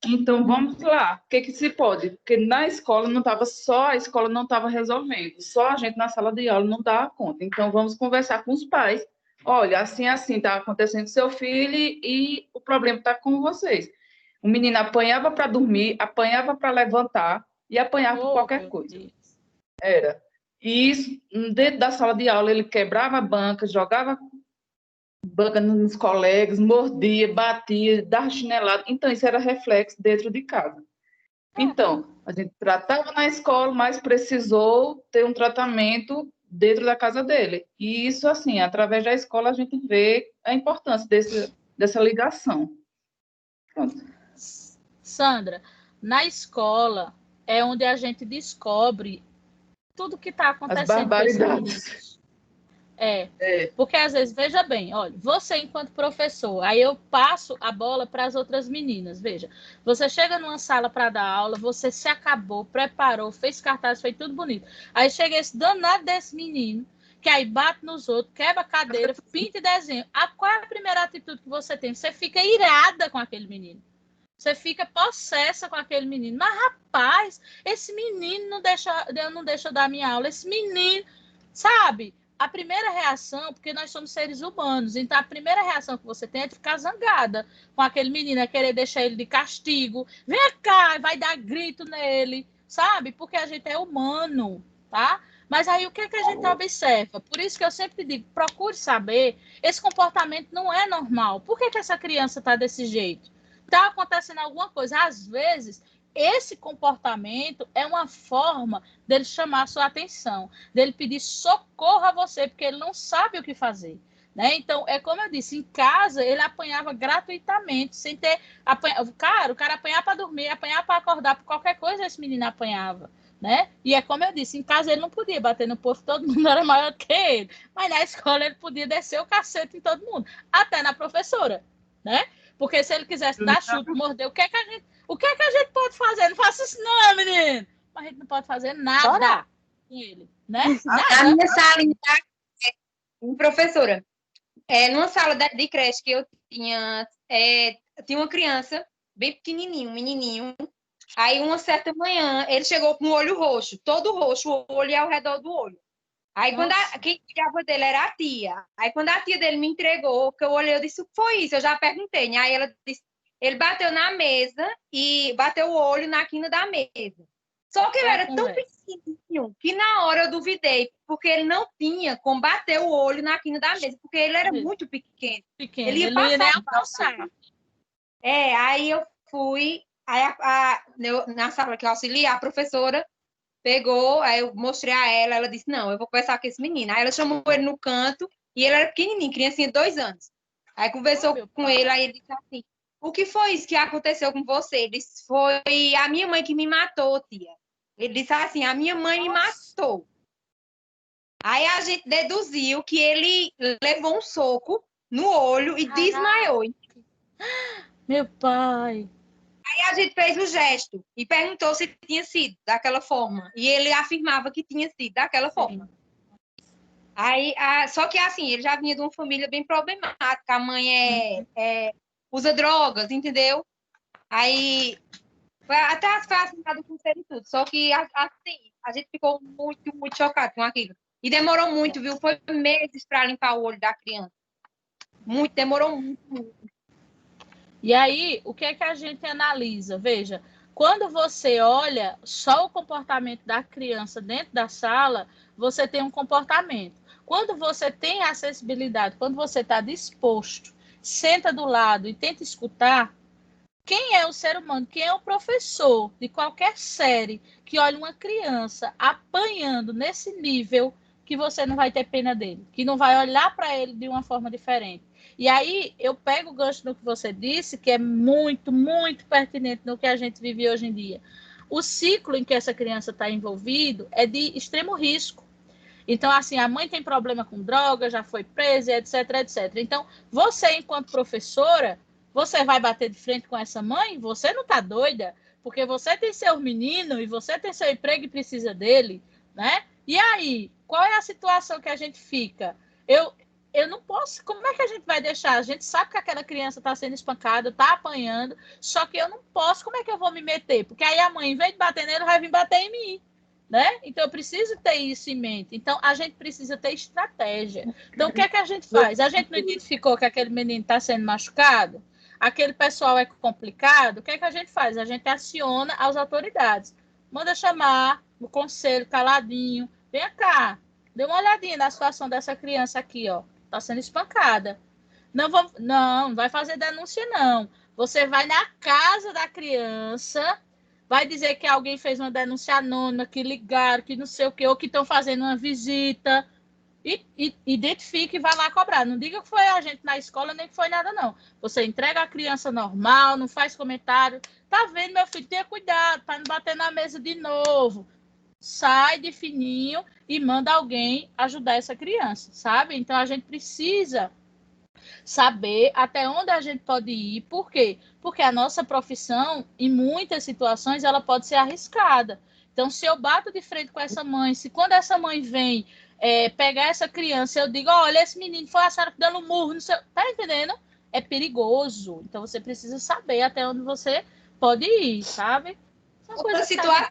D: então vamos lá, o que se pode? Porque na escola não estava a escola não estava resolvendo, só a gente na sala de aula não dava conta. Então vamos conversar com os pais. Olha, assim está acontecendo com seu filho e o problema está com vocês. O menino apanhava para dormir, apanhava para levantar e apanhava por qualquer coisa.
A: Deus.
D: Era. E isso, dentro da sala de aula, ele quebrava a banca, jogava banca nos colegas, mordia, batia, dava chinelada. Então, isso era reflexo dentro de casa. Então, a gente tratava na escola, mas precisou ter um tratamento dentro da casa dele. E isso, assim, através da escola, a gente vê a importância dessa ligação. Pronto.
A: Sandra, na escola é onde a gente descobre tudo que está acontecendo com esses meninos. Porque às vezes, veja bem, olha, você enquanto professor, aí eu passo a bola para as outras meninas, veja, você chega numa sala para dar aula, você se acabou, preparou, fez cartaz, fez tudo bonito, aí chega esse danado desse menino, que aí bate nos outros, quebra a cadeira, pinta e desenha. Qual é a primeira atitude que você tem? Você fica irada com aquele menino. Você fica possessa com aquele menino. Mas, rapaz, esse menino não deixa eu dar minha aula. Esse menino, sabe? A primeira reação, porque nós somos seres humanos, então a primeira reação que você tem é de ficar zangada com aquele menino, é querer deixar ele de castigo. Vem cá, vai dar grito nele, sabe? Porque a gente é humano, tá? Mas aí o que é que a gente observa? Por isso que eu sempre digo, procure saber, esse comportamento não é normal. Por que essa criança está desse jeito? Está acontecendo alguma coisa. Às vezes, esse comportamento é uma forma dele chamar a sua atenção, dele pedir socorro a você, porque ele não sabe o que fazer. Né? Então, é como eu disse, em casa ele apanhava gratuitamente, sem ter... Cara, o cara apanhava para dormir, apanhava para acordar, por qualquer coisa esse menino apanhava. Né? E é como eu disse, em casa ele não podia bater no povo, todo mundo era maior que ele, mas na escola ele podia descer o cacete em todo mundo, até na professora, né? Porque se ele quisesse dar chute, morder, o que é que a gente pode fazer? Não faça isso não, menino. Mas a gente não pode fazer nada com ele, né?
E: A minha sala, professora, numa sala de creche que eu tinha, tinha uma criança bem pequenininho, um menininho. Aí, uma certa manhã, ele chegou com o olho roxo, todo roxo, o olho ao redor do olho. Aí, quem cuidava dele era a tia. Aí, quando a tia dele me entregou, que eu olhei, eu disse, o que foi isso? Eu já perguntei. Aí, ela disse, ele bateu na mesa e bateu o olho na quina da mesa. Só que ele era tão pequenininho que na hora eu duvidei, porque ele não tinha como bater o olho na quina da mesa, porque ele era muito pequeno. Ele ia passar. Aí eu fui, aí na sala que eu auxiliei, a professora pegou, aí eu mostrei a ela, ela disse, não, eu vou conversar com esse menino. Aí ela chamou ele no canto, e ele era pequenininho, criancinha de 2 anos. Aí conversou com ele, aí ele disse assim, o que foi isso que aconteceu com você? Ele disse, foi a minha mãe que me matou, tia. Ele disse assim, a minha mãe me matou. Aí a gente deduziu que ele levou um soco no olho e desmaiou.
A: Meu pai.
E: Aí a gente fez o gesto e perguntou se tinha sido daquela forma. E ele afirmava que tinha sido daquela forma. Aí, só que assim, ele já vinha de uma família bem problemática. A mãe usa drogas, entendeu? Aí até foi assinado com ele e tudo. Só que assim, a gente ficou muito, muito chocado com aquilo. E demorou muito, viu? Foi meses para limpar o olho da criança. Demorou muito.
A: E aí, o que é que a gente analisa? Veja, quando você olha só o comportamento da criança dentro da sala, você tem um comportamento. Quando você tem acessibilidade, quando você está disposto, senta do lado e tenta escutar, quem é o ser humano, quem é o professor de qualquer série que olha uma criança apanhando nesse nível, que você não vai ter pena dele, que não vai olhar para ele de uma forma diferente. E aí eu pego o gancho no que você disse, que é muito, muito pertinente no que a gente vive hoje em dia. O ciclo em que essa criança está envolvido é de extremo risco. Então, assim, a mãe tem problema com droga, já foi presa, etc, etc. Então, você, enquanto professora, você vai bater de frente com essa mãe? Você não está doida? Porque você tem seu menino e você tem seu emprego e precisa dele, né? E aí, qual é a situação que a gente fica? Eu não posso... Como é que a gente vai deixar? A gente sabe que aquela criança está sendo espancada, está apanhando, só que eu não posso. Como é que eu vou me meter? Porque aí a mãe, em vez de bater nele, vai vir bater em mim. Né? Então, eu preciso ter isso em mente. Então, a gente precisa ter estratégia. Então, o que é que a gente faz? A gente não identificou que aquele menino está sendo machucado? Aquele pessoal é complicado? O que é que a gente faz? A gente aciona as autoridades. Manda chamar o conselho caladinho. Vem cá, dê uma olhadinha na situação dessa criança aqui, ó. Está sendo espancada. Não vai fazer denúncia, não. Você vai na casa da criança, vai dizer que alguém fez uma denúncia anônima, que ligaram, que não sei o quê, ou que estão fazendo uma visita. E identifique e vai lá cobrar. Não diga que foi a gente na escola, nem que foi nada, não. Você entrega a criança normal, não faz comentário. Tá vendo, meu filho? Tenha cuidado para não bater na mesa de novo. Sai de fininho e manda alguém ajudar essa criança, sabe? Então, a gente precisa saber até onde a gente pode ir. Por quê? Porque a nossa profissão, em muitas situações, ela pode ser arriscada. Então, se eu bato de frente com essa mãe, se quando essa mãe vem pegar essa criança, eu digo, olha, esse menino foi a senhora que deu um murro, não sei, tá entendendo? É perigoso. Então, você precisa saber até onde você pode ir, sabe?
E: Outra situação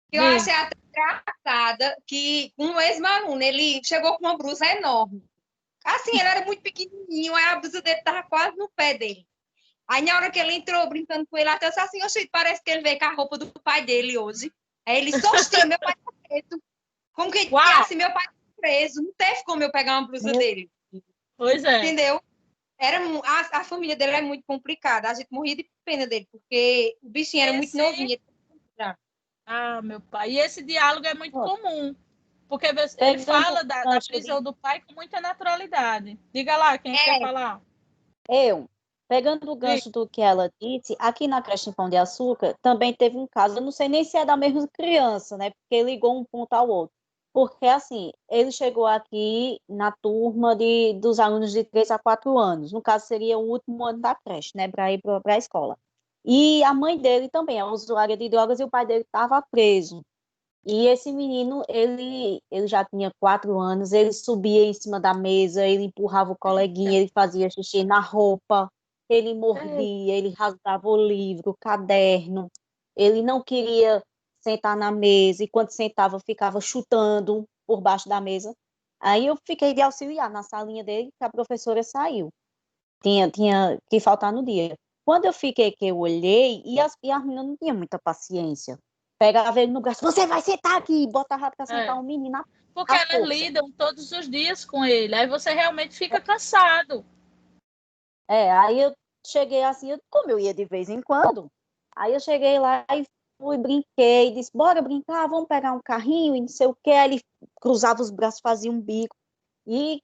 E: que eu achei até engraçada, que um ex-aluno, ele chegou com uma blusa enorme. Assim, ele era muito pequenininho, aí a blusa dele estava quase no pé dele. Aí, na hora que ele entrou brincando com ele, até eu disse assim, oxe, parece que ele veio com a roupa do pai dele hoje. Aí ele disse, meu pai tá preso. Como que ele assim, meu pai tá preso, não teve como eu pegar uma blusa dele.
A: Pois é.
E: Entendeu? A família dele é muito complicada, a gente morria de pena dele, porque o bichinho era muito novinho.
A: Ah, meu pai. E esse diálogo é muito comum, porque ele fala da prisão do pai com muita naturalidade. Diga lá, quem quer falar?
C: Pegando o gancho do que ela disse, aqui na creche em Pão de Açúcar também teve um caso, eu não sei nem se é da mesma criança, né? Porque ligou um ponto ao outro. Porque, assim, ele chegou aqui na turma dos alunos de 3 a 4 anos. No caso, seria o último ano da creche, né? Para ir para a escola. E a mãe dele também é usuária de drogas e o pai dele estava preso. E esse menino, ele já tinha 4 anos, ele subia em cima da mesa, ele empurrava o coleguinha, ele fazia xixi na roupa, ele mordia, ele rasgava o livro, o caderno, ele não queria sentar na mesa, e quando sentava, ficava chutando por baixo da mesa. Aí eu fiquei de auxiliar na salinha dele, que a professora saiu. Tinha que faltar no dia. Quando eu fiquei, que eu olhei, e as meninas não tinham muita paciência. Pegava ele no braço, você vai sentar aqui, botava para sentar um menino.
A: Porque elas lidam todos os dias com ele, aí você realmente fica cansado.
C: Aí eu cheguei assim, como eu ia de vez em quando, aí eu cheguei lá e fui, brinquei, disse, bora brincar, vamos pegar um carrinho e não sei o que, aí ele cruzava os braços, fazia um bico. E,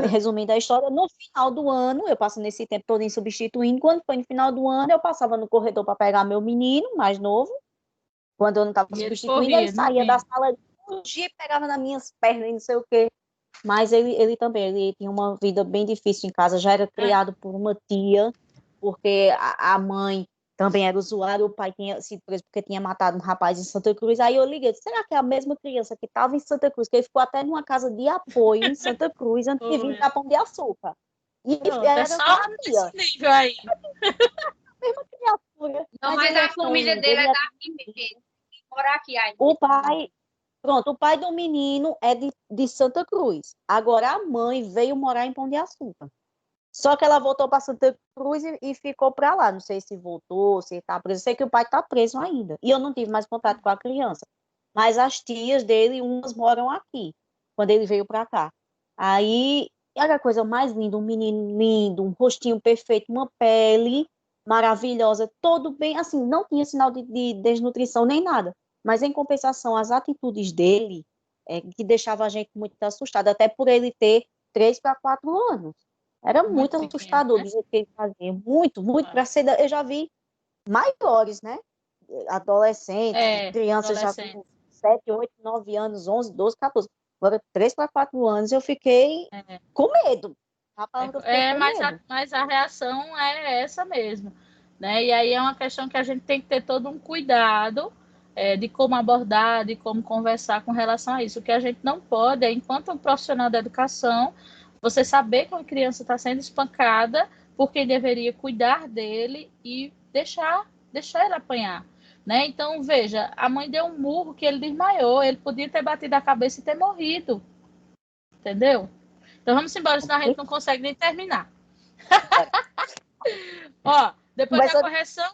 C: resumindo a história, no final do ano, eu passo nesse tempo todo em substituindo, quando foi no final do ano, eu passava no corredor para pegar meu menino mais novo, quando eu não estava substituindo, ele saía da sala, fugia e pegava nas minhas pernas e não sei o quê. Mas ele também, ele tinha uma vida bem difícil em casa, já era criado por uma tia, porque a mãe também era usuária, o pai tinha sido preso porque tinha matado um rapaz em Santa Cruz. Aí eu liguei, será que é a mesma criança que estava em Santa Cruz, que ele ficou até numa casa de apoio em Santa Cruz, antes de vir para Pão de Açúcar? E
A: era só nesse nível aí.
C: A mesma criatura.
E: Não, mas a família dele é daqui mesmo. Morar aqui ainda.
C: O pai do menino é de Santa Cruz. Agora a mãe veio morar em Pão de Açúcar. Só que ela voltou para Santa Cruz e ficou para lá. Não sei se voltou, se está preso. Sei que o pai está preso ainda. E eu não tive mais contato com a criança. Mas as tias dele, umas moram aqui, quando ele veio para cá. Aí, era a coisa mais linda, um menino lindo, um rostinho perfeito, uma pele maravilhosa, todo bem, assim, não tinha sinal de desnutrição nem nada. Mas, em compensação, as atitudes dele, que deixava a gente muito assustada, até por ele ter 3 para 4 anos. Era muito assustador, né? O que ele fazia. Muito para ser. Eu já vi maiores, né? Adolescentes, crianças já com 7, 8, 9 anos, 11, 12, 14. Agora, 3 para 4 anos, eu fiquei com medo.
A: Mas a reação é essa mesmo, né? E aí é uma questão que a gente tem que ter todo um cuidado de como abordar, de como conversar com relação a isso. O que a gente não pode é, enquanto um profissional da educação, você saber que uma criança está sendo espancada por quem deveria cuidar dele e deixar ele apanhar, né? Então, veja, a mãe deu um murro que ele desmaiou, ele podia ter batido a cabeça e ter morrido, entendeu? Então vamos embora, senão a gente não consegue nem terminar. Ó, depois da correção,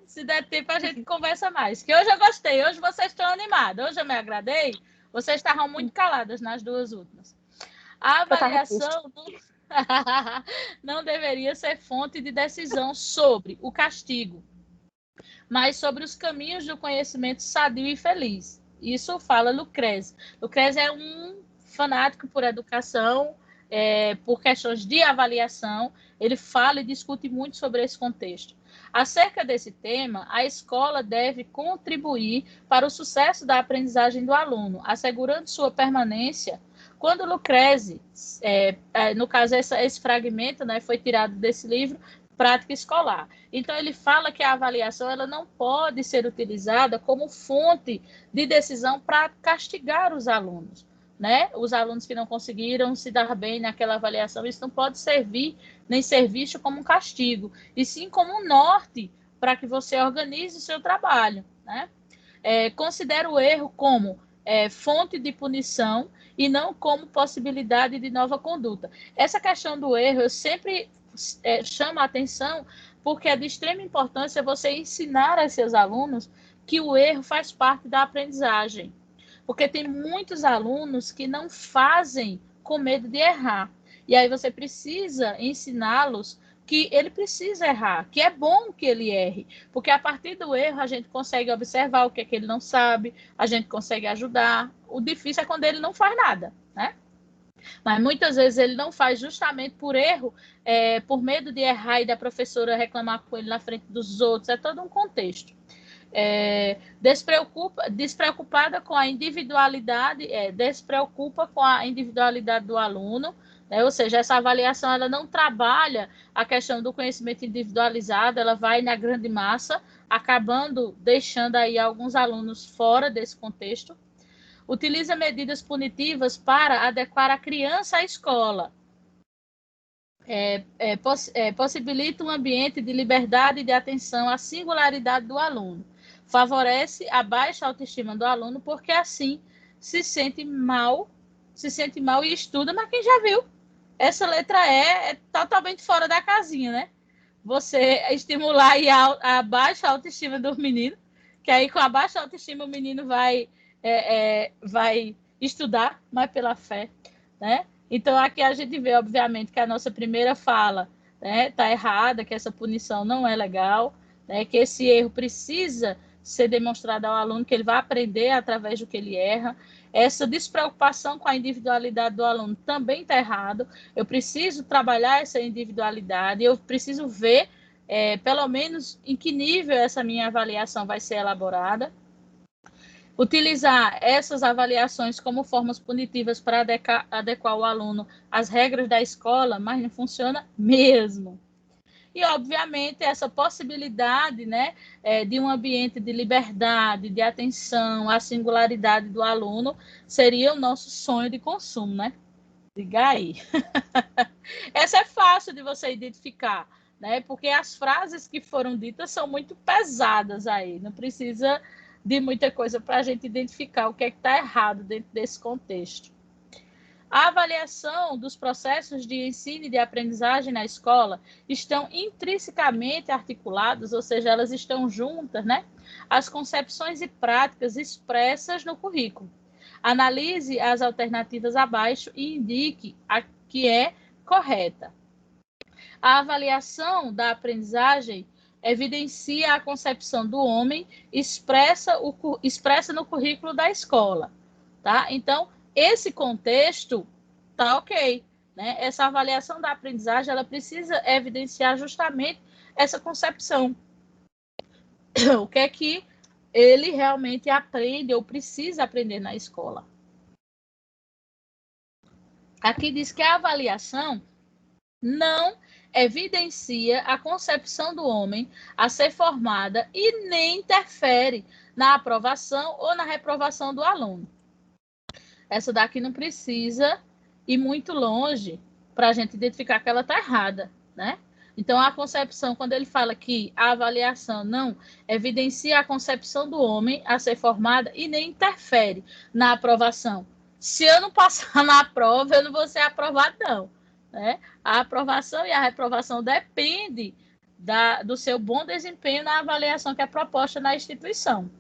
A: se der tempo, a gente conversa mais. Que hoje eu gostei, hoje vocês estão animados, hoje eu me agradei, vocês estavam muito caladas nas duas últimas. A avaliação não deveria ser fonte de decisão sobre o castigo, mas sobre os caminhos do conhecimento sadio e feliz. Isso fala Lucrezia. Lucrezia é um fanático por educação, por questões de avaliação. Ele fala e discute muito sobre esse contexto. Acerca desse tema, a escola deve contribuir para o sucesso da aprendizagem do aluno, assegurando sua permanência. Quando Lucrezia, no caso esse fragmento, né, foi tirado desse livro, Prática Escolar. Então, ele fala que a avaliação ela não pode ser utilizada como fonte de decisão para castigar os alunos, né? Os alunos que não conseguiram se dar bem naquela avaliação, isso não pode servir, nem ser visto como um castigo, e sim como um norte para que você organize o seu trabalho, né? Considera o erro como fonte de punição e não como possibilidade de nova conduta. Essa questão do erro, eu sempre chamo a atenção, porque é de extrema importância você ensinar a seus alunos que o erro faz parte da aprendizagem. Porque tem muitos alunos que não fazem com medo de errar. E aí você precisa ensiná-los que ele precisa errar, que é bom que ele erre, porque a partir do erro a gente consegue observar o que é que ele não sabe, a gente consegue ajudar. O difícil é quando ele não faz nada, né? Mas muitas vezes ele não faz justamente por erro, por medo de errar e da professora reclamar com ele na frente dos outros. É todo um contexto. Despreocupada com a individualidade, despreocupa com a individualidade do aluno, né? Ou seja, essa avaliação ela não trabalha a questão do conhecimento individualizado, ela vai na grande massa, acabando deixando aí alguns alunos fora desse contexto. Utiliza medidas punitivas para adequar a criança à escola. Possibilita um ambiente de liberdade e de atenção à singularidade do aluno. Favorece a baixa autoestima do aluno, porque assim se sente mal e estuda, mas quem já viu? Essa letra E é totalmente fora da casinha, né? Você estimular aí a baixa autoestima do menino, que aí com a baixa autoestima o menino vai estudar, mas pela fé, né? Então, aqui a gente vê, obviamente, que a nossa primeira fala está errada, que essa punição não é legal, né? Que esse erro precisa ser demonstrado ao aluno, que ele vai aprender através do que ele erra. Essa despreocupação com a individualidade do aluno também está errado. Eu preciso trabalhar essa individualidade, eu preciso ver, pelo menos, em que nível essa minha avaliação vai ser elaborada. Utilizar essas avaliações como formas punitivas para adequar o aluno às regras da escola, mas não funciona mesmo. E, obviamente, essa possibilidade, né, de um ambiente de liberdade, de atenção à singularidade do aluno, seria o nosso sonho de consumo, né? Diga aí. Essa é fácil de você identificar, né? Porque as frases que foram ditas são muito pesadas aí, não precisa de muita coisa para a gente identificar o que é que está errado dentro desse contexto. A avaliação dos processos de ensino e de aprendizagem na escola estão intrinsecamente articulados, ou seja, elas estão juntas, né? As concepções e práticas expressas no currículo. Analise as alternativas abaixo e indique a que é correta. A avaliação da aprendizagem evidencia a concepção do homem expressa no currículo da escola, tá? Então, esse contexto tá ok, né? Essa avaliação da aprendizagem, ela precisa evidenciar justamente essa concepção. O que é que ele realmente aprende ou precisa aprender na escola. Aqui diz que a avaliação não evidencia a concepção do homem a ser formada e nem interfere na aprovação ou na reprovação do aluno. Essa daqui não precisa ir muito longe para a gente identificar que ela está errada, né? Então, a concepção, quando ele fala que a avaliação não evidencia a concepção do homem a ser formada e nem interfere na aprovação. Se eu não passar na prova, eu não vou ser aprovado, não, né? A aprovação e a reprovação depende do seu bom desempenho na avaliação que é proposta na instituição.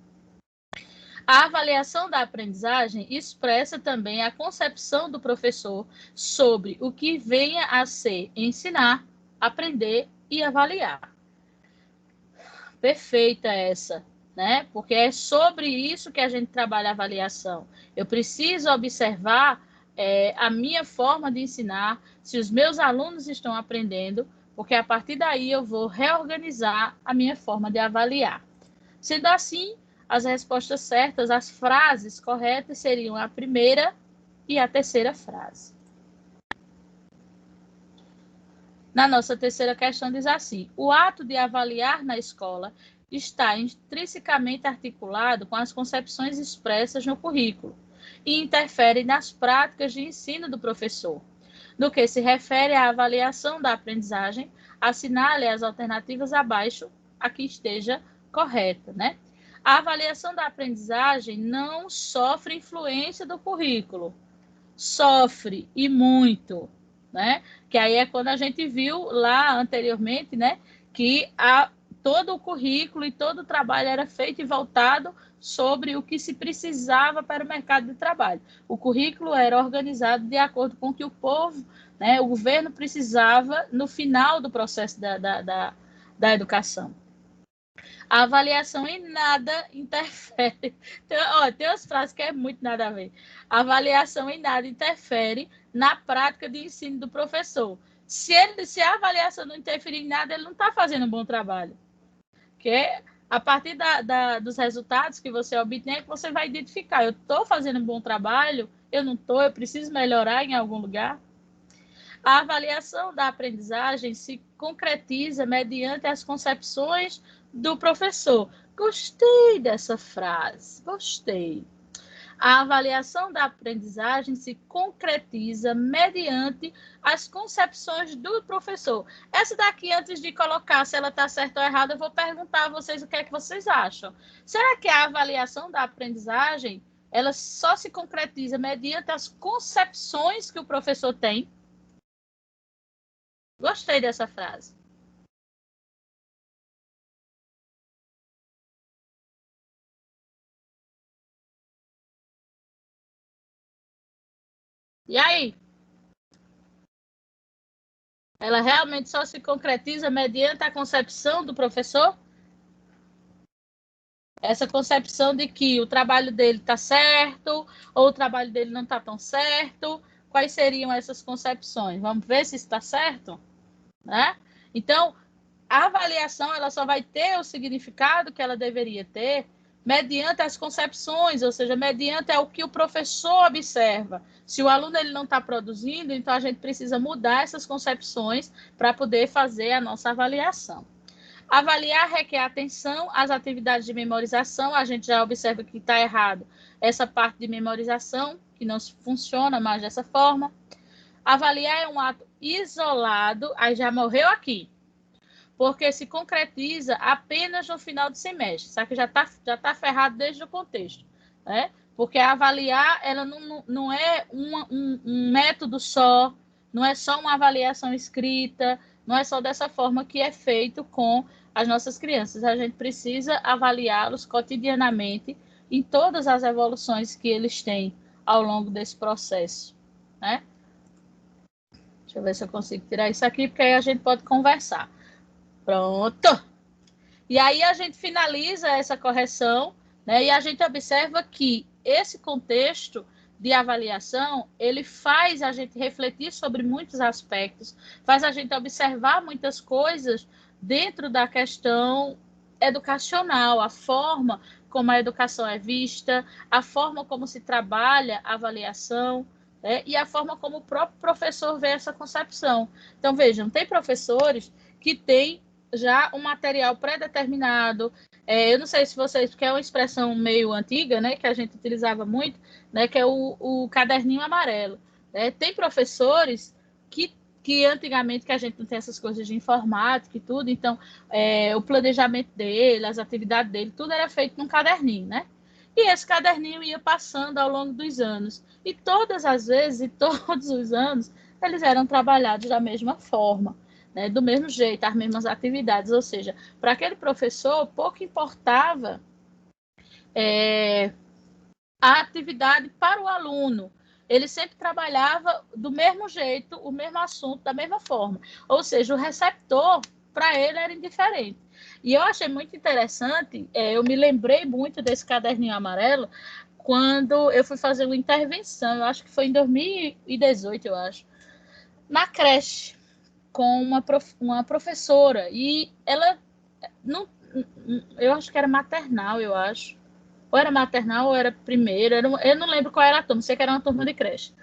A: A avaliação da aprendizagem expressa também a concepção do professor sobre o que venha a ser ensinar, aprender e avaliar. Perfeita essa, né? Porque é sobre isso que a gente trabalha a avaliação. Eu preciso observar a minha forma de ensinar, se os meus alunos estão aprendendo, porque a partir daí eu vou reorganizar a minha forma de avaliar. Sendo assim, as respostas certas, as frases corretas seriam a primeira e a terceira frase. Na nossa terceira questão diz assim: o ato de avaliar na escola está intrinsecamente articulado com as concepções expressas no currículo e interfere nas práticas de ensino do professor. No que se refere à avaliação da aprendizagem, assinale as alternativas abaixo a que esteja correta, né? A avaliação da aprendizagem não sofre influência do currículo, sofre e muito, né? Que aí é quando a gente viu lá anteriormente, né? Que todo o currículo e todo o trabalho era feito e voltado sobre o que se precisava para o mercado de trabalho. O currículo era organizado de acordo com o que o povo, né, o governo precisava no final do processo da educação. A avaliação em nada interfere. Tem umas frases que é muito nada a ver. A avaliação em nada interfere na prática de ensino do professor. Se a avaliação não interferir em nada, ele não está fazendo um bom trabalho. Porque a partir dos resultados que você obtém, é que você vai identificar: eu estou fazendo um bom trabalho, eu não estou, eu preciso melhorar em algum lugar. A avaliação da aprendizagem se concretiza mediante as concepções do professor. Gostei dessa frase, gostei. A avaliação da aprendizagem se concretiza mediante as concepções do professor. Essa daqui, antes de colocar se ela está certa ou errada, eu vou perguntar a vocês o que é que vocês acham. Será que a avaliação da aprendizagem, ela só se concretiza mediante as concepções que o professor tem? Gostei dessa frase. E aí? Ela realmente só se concretiza mediante a concepção do professor? Essa concepção de que o trabalho dele está certo ou o trabalho dele não está tão certo. Quais seriam essas concepções? Vamos ver se está certo? Né? Então, a avaliação ela só vai ter o significado que ela deveria ter mediante as concepções, ou seja, mediante o que o professor observa. Se o aluno ele não está produzindo, então a gente precisa mudar essas concepções para poder fazer a nossa avaliação. Avaliar requer atenção às atividades de memorização. A gente já observa que está errado essa parte de memorização, que não funciona mais dessa forma. Avaliar é um ato isolado, aí já morreu aqui, porque se concretiza apenas no final do semestre. Isso aqui já tá ferrado desde o contexto, né? Porque avaliar, ela não é um método só, não é só uma avaliação escrita, não é só dessa forma que é feito com as nossas crianças. A gente precisa avaliá-los cotidianamente em todas as evoluções que eles têm ao longo desse processo, né? Deixa eu ver se eu consigo tirar isso aqui, porque aí a gente pode conversar. Pronto! E aí a gente finaliza essa correção, né? E a gente observa que esse contexto de avaliação, ele faz a gente refletir sobre muitos aspectos, faz a gente observar muitas coisas dentro da questão educacional, a forma como a educação é vista, a forma como se trabalha a avaliação, né? E a forma como o próprio professor vê essa concepção. Então, vejam, tem professores que têm já um material pré-determinado. Eu não sei se vocês, porque é uma expressão meio antiga, né, que a gente utilizava muito, né, que é o caderninho amarelo. Né? Tem professores que antigamente, que a gente não tem essas coisas de informática e tudo, então o planejamento dele, as atividades dele, tudo era feito num caderninho, né? E esse caderninho ia passando ao longo dos anos. E todas as vezes, e todos os anos, eles eram trabalhados da mesma forma. Né, do mesmo jeito, as mesmas atividades, ou seja, para aquele professor pouco importava a atividade para o aluno. Ele sempre trabalhava do mesmo jeito, o mesmo assunto, da mesma forma. Ou seja, o receptor, para ele, era indiferente. E eu achei muito interessante, eu me lembrei muito desse caderninho amarelo, quando eu fui fazer uma intervenção, eu acho que foi em 2018, eu acho, na creche, com uma professora. E ela, não, eu acho que era maternal, eu acho. Ou era maternal ou era primeiro, eu não lembro qual era a turma, sei que era uma turma de creche.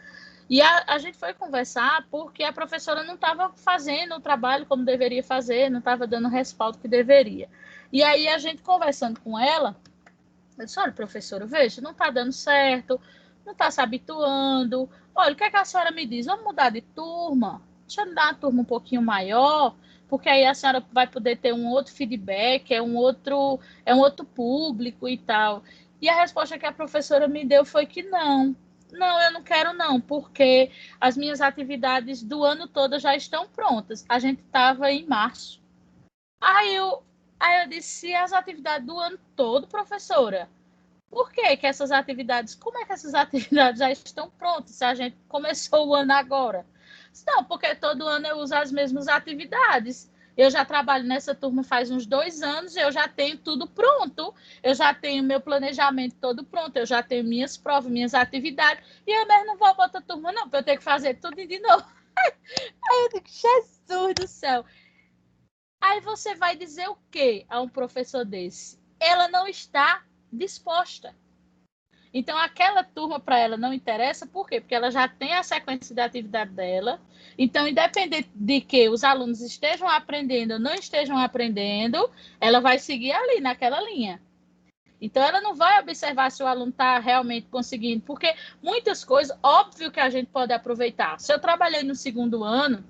A: E a gente foi conversar porque a professora não estava fazendo o trabalho como deveria fazer, não estava dando o respaldo que deveria. E aí a gente conversando com ela, eu disse, olha, professora, veja, não está dando certo, não está se habituando. Olha, o que é que a senhora me diz? Vamos mudar de turma? Deixa eu dar uma turma um pouquinho maior, porque aí a senhora vai poder ter um outro feedback, é um outro público e tal. E a resposta que a professora me deu foi que não. Não, eu não quero não, porque as minhas atividades do ano todo já estão prontas. A gente estava em março. Aí eu, aí eu disse, as atividades do ano todo, professora? Por que que essas atividades, como é que essas atividades já estão prontas se a gente começou o ano agora? Não, porque todo ano eu uso as mesmas atividades. Eu já trabalho nessa turma faz uns 2 anos, eu já tenho tudo pronto, eu já tenho meu planejamento todo pronto, eu já tenho minhas provas, minhas atividades, e eu mesmo não vou para outra turma, não, para eu ter que fazer tudo de novo. Aí eu digo, Jesus do céu. Aí você vai dizer o quê a um professor desse? Ela não está disposta. Então, aquela turma para ela não interessa, por quê? Porque ela já tem a sequência da atividade dela. Então, independente de que os alunos estejam aprendendo ou não estejam aprendendo, ela vai seguir ali, naquela linha. Então, ela não vai observar se o aluno está realmente conseguindo, porque muitas coisas, óbvio que a gente pode aproveitar. Se eu trabalhei no segundo ano,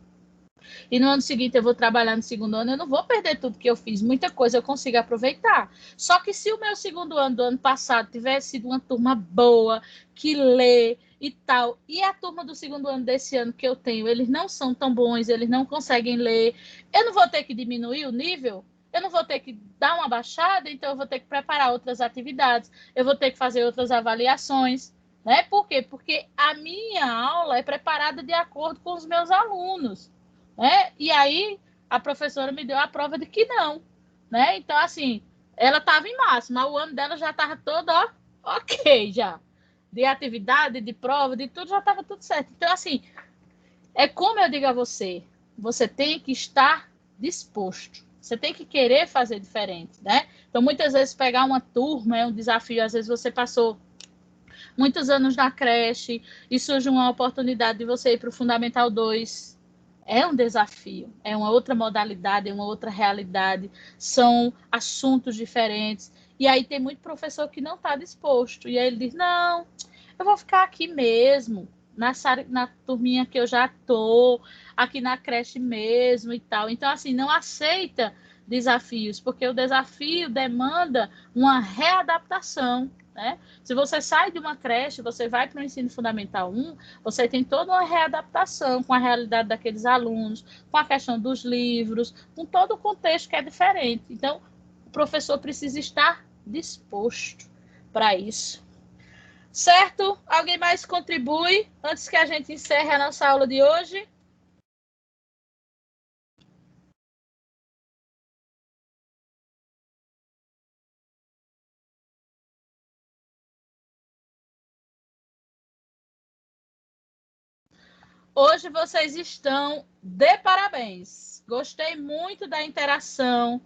A: e no ano seguinte eu vou trabalhar no segundo ano, eu não vou perder tudo que eu fiz, muita coisa eu consigo aproveitar. Só que se o meu segundo ano do ano passado tivesse sido uma turma boa, que lê e tal, e a turma do segundo ano desse ano que eu tenho, eles não são tão bons, eles não conseguem ler, eu não vou ter que diminuir o nível? Eu não vou ter que dar uma baixada, então eu vou ter que preparar outras atividades, eu vou ter que fazer outras avaliações, né? Por quê? Porque a minha aula é preparada de acordo com os meus alunos, né? E aí a professora me deu a prova de que não, né? Então, assim, ela estava em março, mas o ano dela já estava todo ok já. De atividade, de prova, de tudo, já estava tudo certo. Então, assim, é como eu digo a você, você tem que estar disposto. Você tem que querer fazer diferente, né? Então, muitas vezes, pegar uma turma é um desafio. Às vezes, você passou muitos anos na creche e surge uma oportunidade de você ir para o Fundamental 2. É um desafio, é uma outra modalidade, é uma outra realidade, são assuntos diferentes. E aí tem muito professor que não está disposto. E aí ele diz, não, eu vou ficar aqui mesmo, na turminha que eu já estou, aqui na creche mesmo e tal. Então, assim, não aceita desafios, porque o desafio demanda uma readaptação, né? Se você sai de uma creche, você vai para o ensino fundamental 1, você tem toda uma readaptação com a realidade daqueles alunos, com a questão dos livros, com todo o contexto que é diferente. Então, o professor precisa estar disposto para isso. Certo? Alguém mais contribui antes que a gente encerre a nossa aula de hoje? Hoje vocês estão de parabéns. Gostei muito da interação,